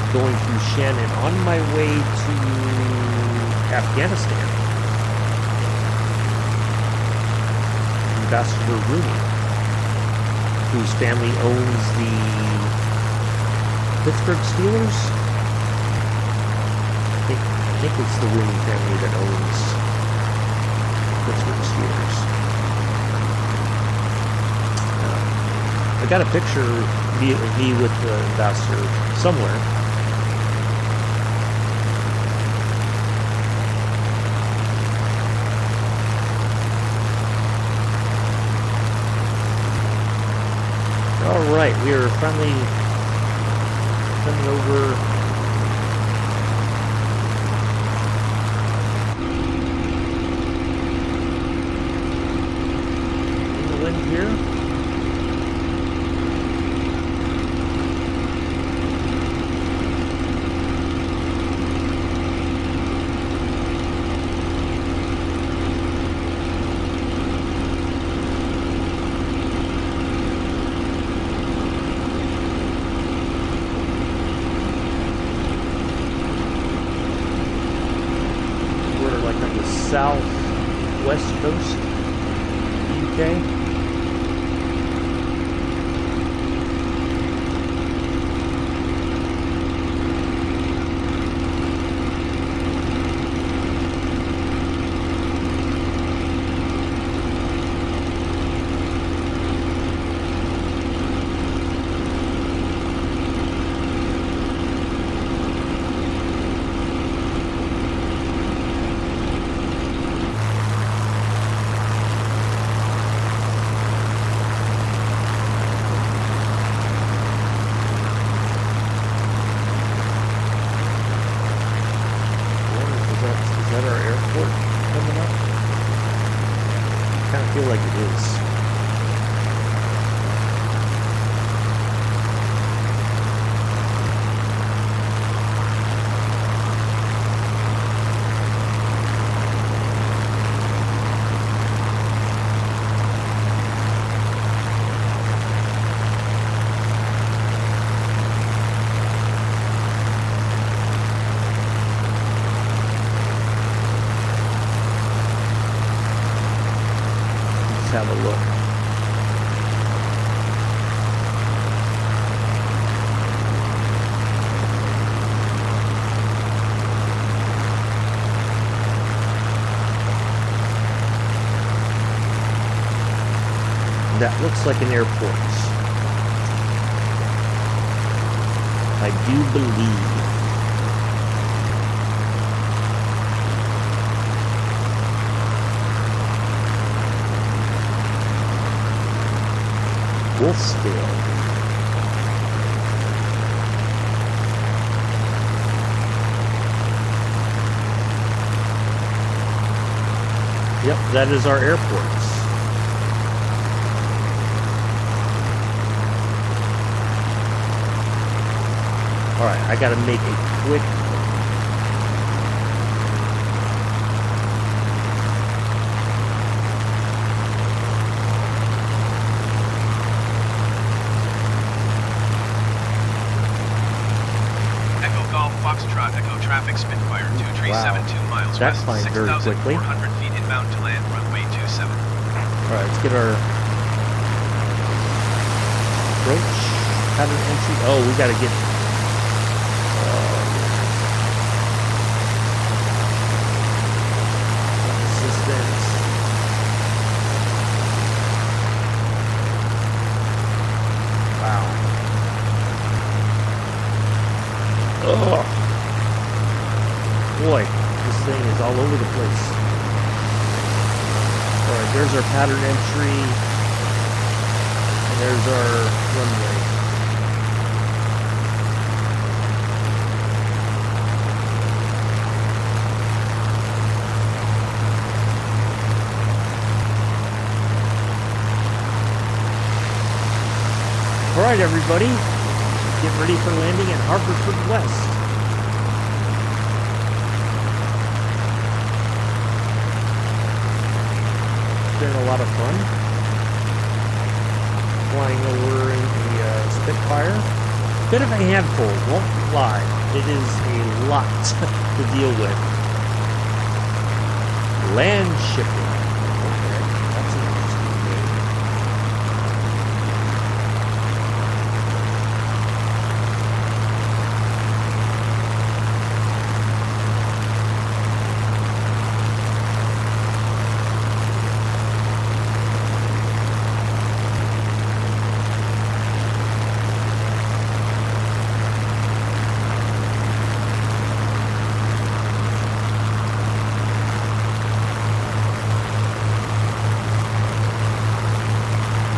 going through Shannon on my way to Afghanistan. Ambassador Rooney, whose family owns the Pittsburgh Steelers. I think it's the Rooney family that owns Pittsburgh Steelers. I got a picture of me with the ambassador somewhere. All right, we are finally coming over. In here. Southwest coast, UK. Like it is. Have a look. That looks like an airport. I do believe. Wolfsdale. Yep, that is our airports. Alright, I gotta make a quick Foxtrot Echo Traffic Spitfire 2372 miles that west, climbed very quickly. 6,400 feet inbound to land, runway 27. Alright, let's get our approach pattern entry. Oh, we gotta get assistance. Wow. Oh boy, this thing is all over the place. Alright, there's our pattern entry. And there's our runway. right, everybody. Get ready for landing at Haverfordwest. It's been a lot of fun. Flying over in the Spitfire. Bit of a handful, won't lie. It is a lot to deal with. Land shipping. Okay, that's an interesting thing.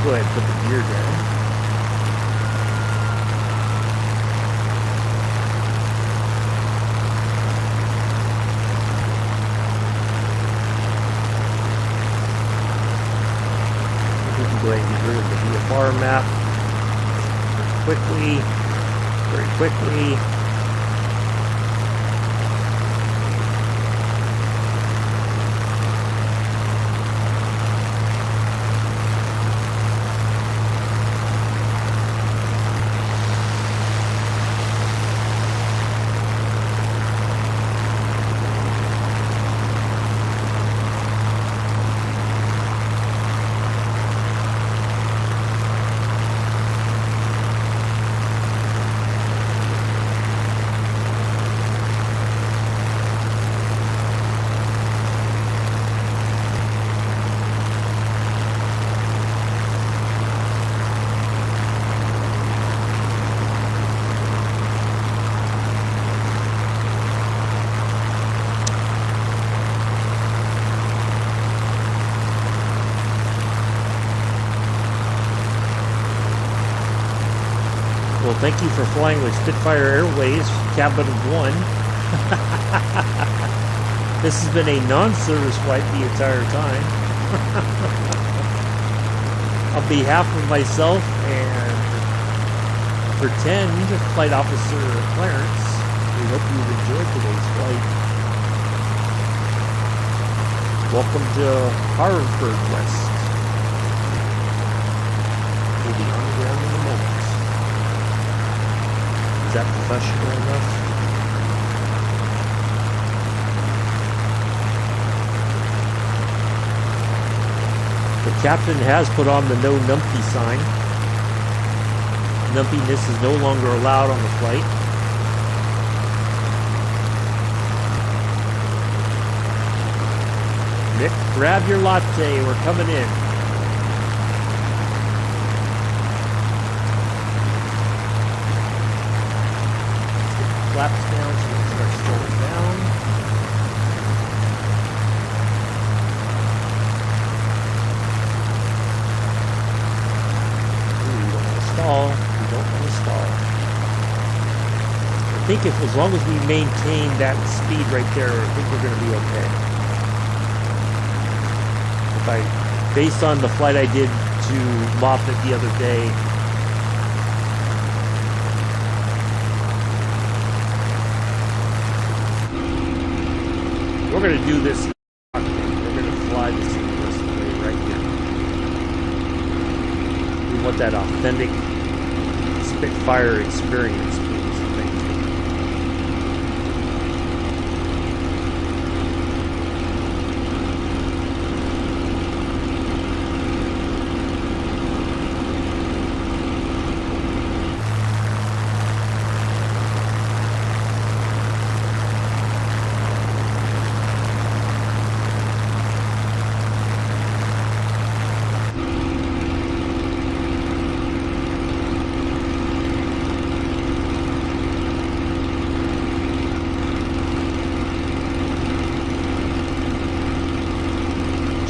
Go ahead and put the gear down. We can go ahead and get rid of the VFR map very quickly. Well, thank you for flying with Spitfire Airways, cabin of 1. This has been a non-service flight the entire time. On behalf of myself and pretend Flight Officer Clarence, we hope you've enjoyed today's flight. Welcome to Haverfordwest. We'll be on the ground in a moment. Is that professional enough? The captain has put on the no numpty sign. Numpiness is no longer allowed on the flight. Nick, grab your latte, we're coming in. Flaps down so we can start slowing down. Ooh, we don't want to stall. We don't want to stall. I think if as long as we maintain that speed right there, I think we're going to be okay. Based on the flight I did to Moffett the other day, we're going to do this. We're going to fly this way right here. We want that authentic Spitfire experience, please. Thank you.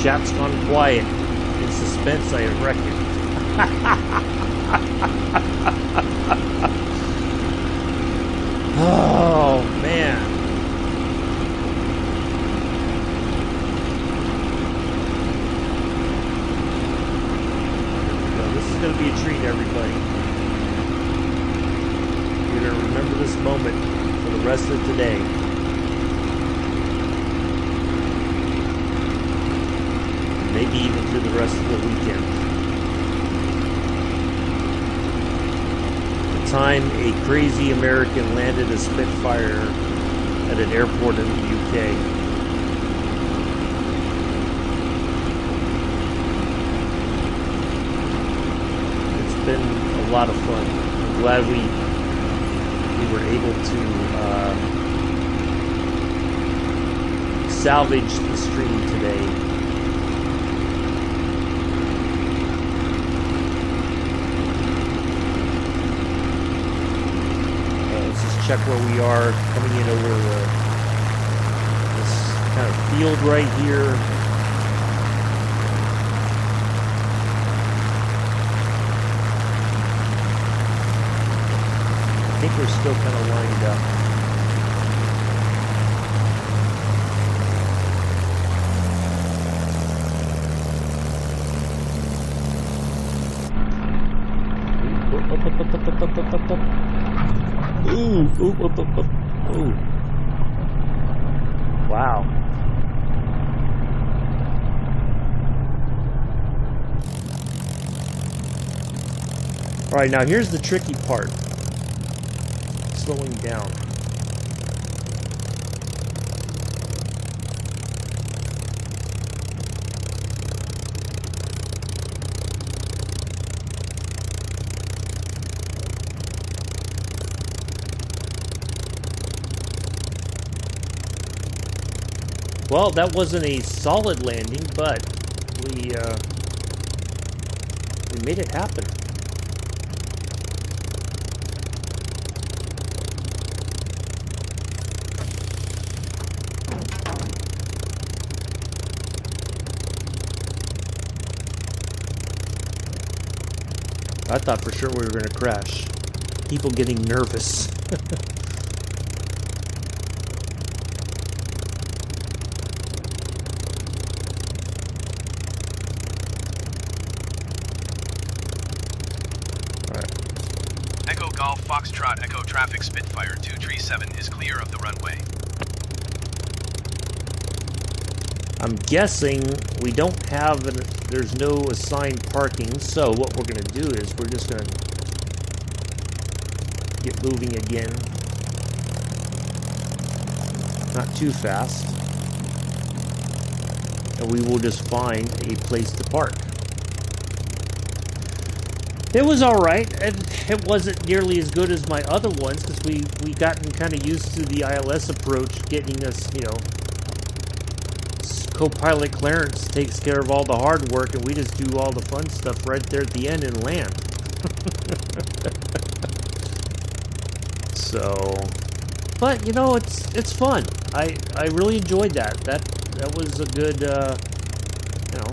Chat's gone quiet. In suspense, I reckon. Oh, man. So this is going to be a treat, everybody. going to remember this moment for the rest of today. Maybe even through the rest of the weekend. The time a crazy American landed a Spitfire at an airport in the UK. It's been a lot of fun. I'm glad we were able to salvage the stream today. Let's just check where we are coming in over this kind of field right here. I think we're still kind of lined up. Ooh, ooh. Wow. All right, now here's the tricky part. Slowing down. Well, that wasn't a solid landing, but we made it happen. I thought for sure we were going to crash. People getting nervous. Echo Golf Foxtrot Echo Traffic Spitfire 237 is clear of the runway. I'm guessing we don't have, there's no assigned parking, so what we're going to do is we're just going to get moving again. Not too fast. And we will just find a place to park. It was alright. It wasn't nearly as good as my other ones because we gotten kind of used to the ILS approach, getting us, you know, co-pilot Clarence takes care of all the hard work and we just do all the fun stuff right there at the end and land. So, but you know, it's fun. I really enjoyed that. That was a good, you know.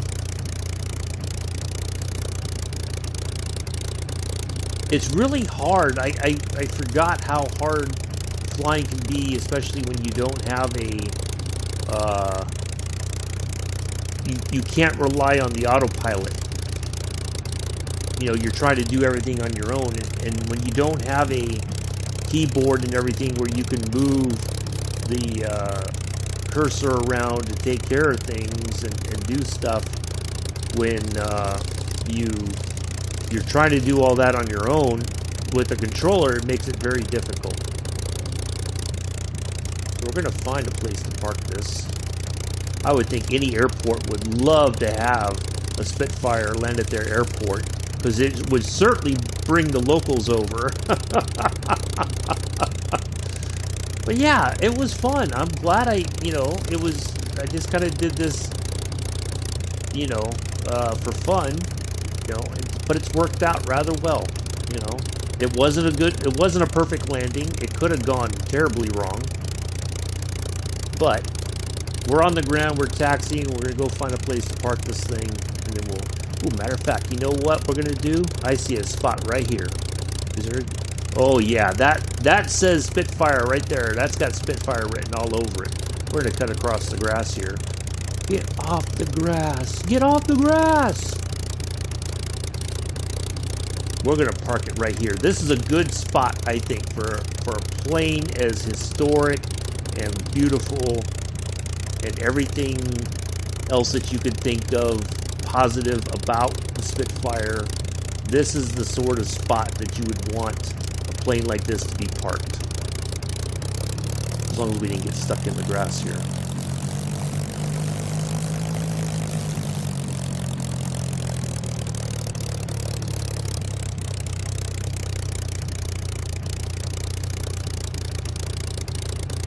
It's really hard. I forgot how hard flying can be, especially when you don't have a, you can't rely on the autopilot. You know, you're trying to do everything on your own, and when you don't have a keyboard and everything where you can move the cursor around to take care of things and do stuff, when you're trying to do all that on your own with a controller, it makes it very difficult. So we're going to find a place to park this. I would think any airport would love to have a Spitfire land at their airport, because it would certainly bring the locals over. But yeah, it was fun. I'm glad I just kind of did this, you know, for fun, you know, but it's worked out rather well, you know. It wasn't a perfect landing. It could have gone terribly wrong. But we're on the ground, we're taxiing, we're going to go find a place to park this thing, and then we'll, matter of fact, you know what we're going to do? I see a spot right here. Is there, oh yeah, that says Spitfire right there. That's got Spitfire written all over it. We're going to cut across the grass here. Get off the grass. Get off the grass! We're going to park it right here. This is a good spot, I think, for a plane as historic and beautiful and everything else that you could think of positive about the Spitfire. This is the sort of spot that you would want a plane like this to be parked. As long as we didn't get stuck in the grass here.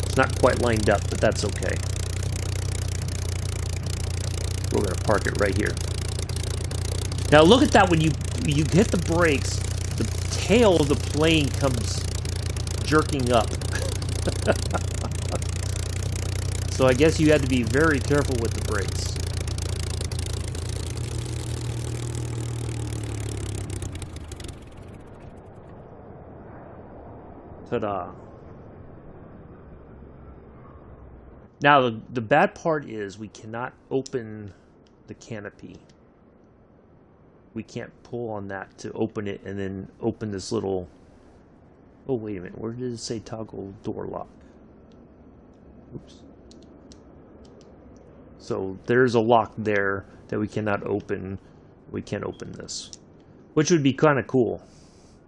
It's not quite lined up, but that's okay. We're going to park it right here. Now look at that, when you hit the brakes, the tail of the plane comes jerking up. So I guess you had to be very careful with the brakes. Ta-da. Now, the bad part is we cannot open the canopy. We can't pull on that to open it and then open this little... Oh, wait a minute. Where did it say toggle door lock? Oops. So there's a lock there that we cannot open. We can't open this. Which would be kind of cool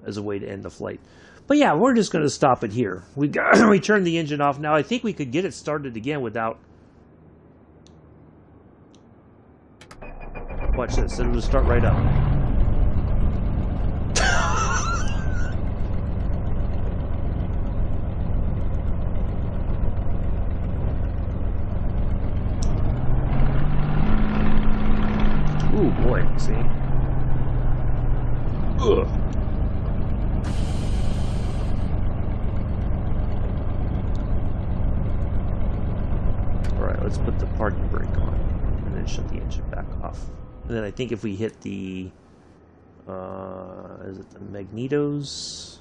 as a way to end the flight. But yeah, we're just going to stop it here. We turned the engine off. Now I think we could get it started again without... Watch this. It'll just start right up. Ooh, boy. See? Ugh. Let's put the parking brake on and then shut the engine back off. And then I think if we hit the is it the magnetos?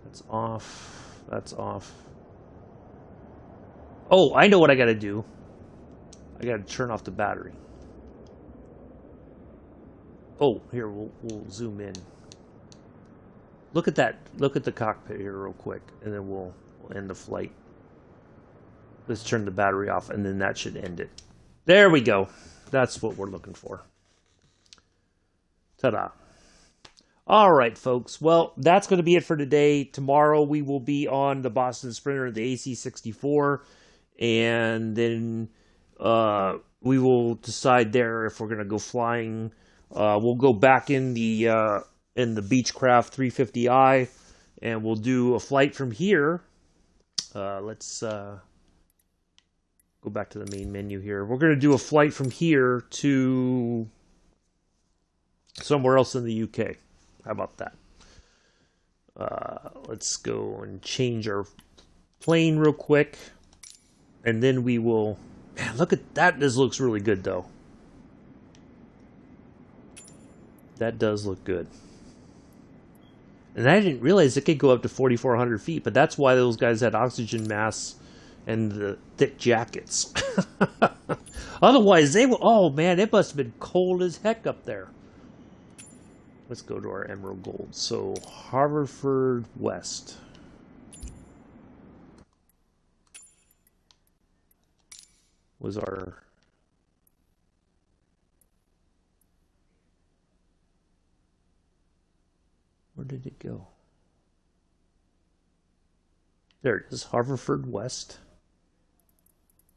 That's off. That's off. Oh, I know what I gotta do. I gotta turn off the battery. Oh, here, we'll zoom in. Look at that. Look at the cockpit here real quick, and then we'll end the flight. Let's turn the battery off, and then that should end it. There we go. That's what we're looking for. Ta-da. All right, folks. Well, that's going to be it for today. Tomorrow we will be on the Boston Sprinter, the AC-64, and then we will decide there if we're going to go flying. We'll go back in the Beechcraft 350i, and we'll do a flight from here. Let's go back to the main menu here. We're going to do a flight from here to somewhere else in the UK. How about that? Let's go and change our plane real quick. And then we will... Man, look at that. This looks really good, though. That does look good. And I didn't realize it could go up to 4,400 feet, but that's why those guys had oxygen masks and the thick jackets. Otherwise, they will... Oh, man, it must have been cold as heck up there. Let's go to our Emerald Gold. So, Haverfordwest. Was our... Where did it go? There it is, Haverfordwest.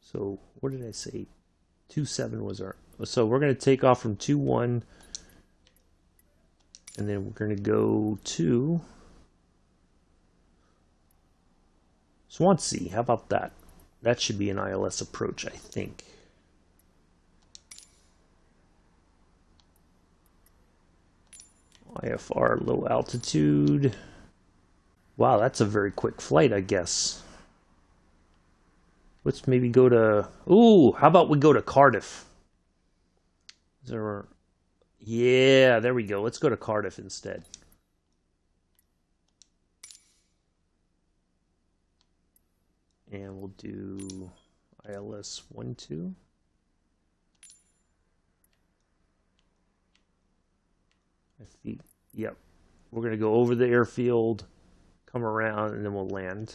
So, what did I say? 2.7 was our... So, we're going to take off from 2.1. And then we're going to go to Swansea. How about that? That should be an ILS approach, I think. IFR, low altitude. Wow, that's a very quick flight, I guess. Let's maybe go to... Ooh, how about we go to Cardiff? Is there... Yeah, there we go. Let's go to Cardiff instead. And we'll do ILS 1-2. I think Yep. We're going to go over the airfield, come around, and then we'll land.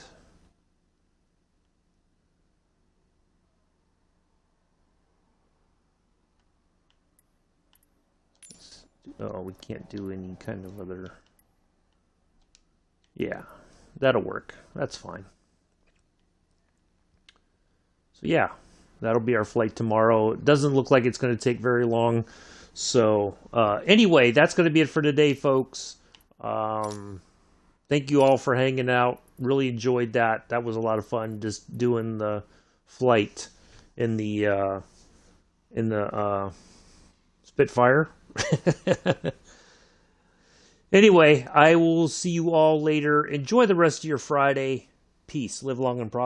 Oh, we can't do any kind of other... Yeah, that'll work. That's fine. So yeah, that'll be our flight tomorrow. It doesn't look like it's going to take very long. So anyway, that's going to be it for today, folks. Thank you all for hanging out. Really enjoyed that. That was a lot of fun, just doing the flight in the Spitfire. Anyway, I will see you all later. Enjoy the rest of your Friday. Peace. Live long and prosper.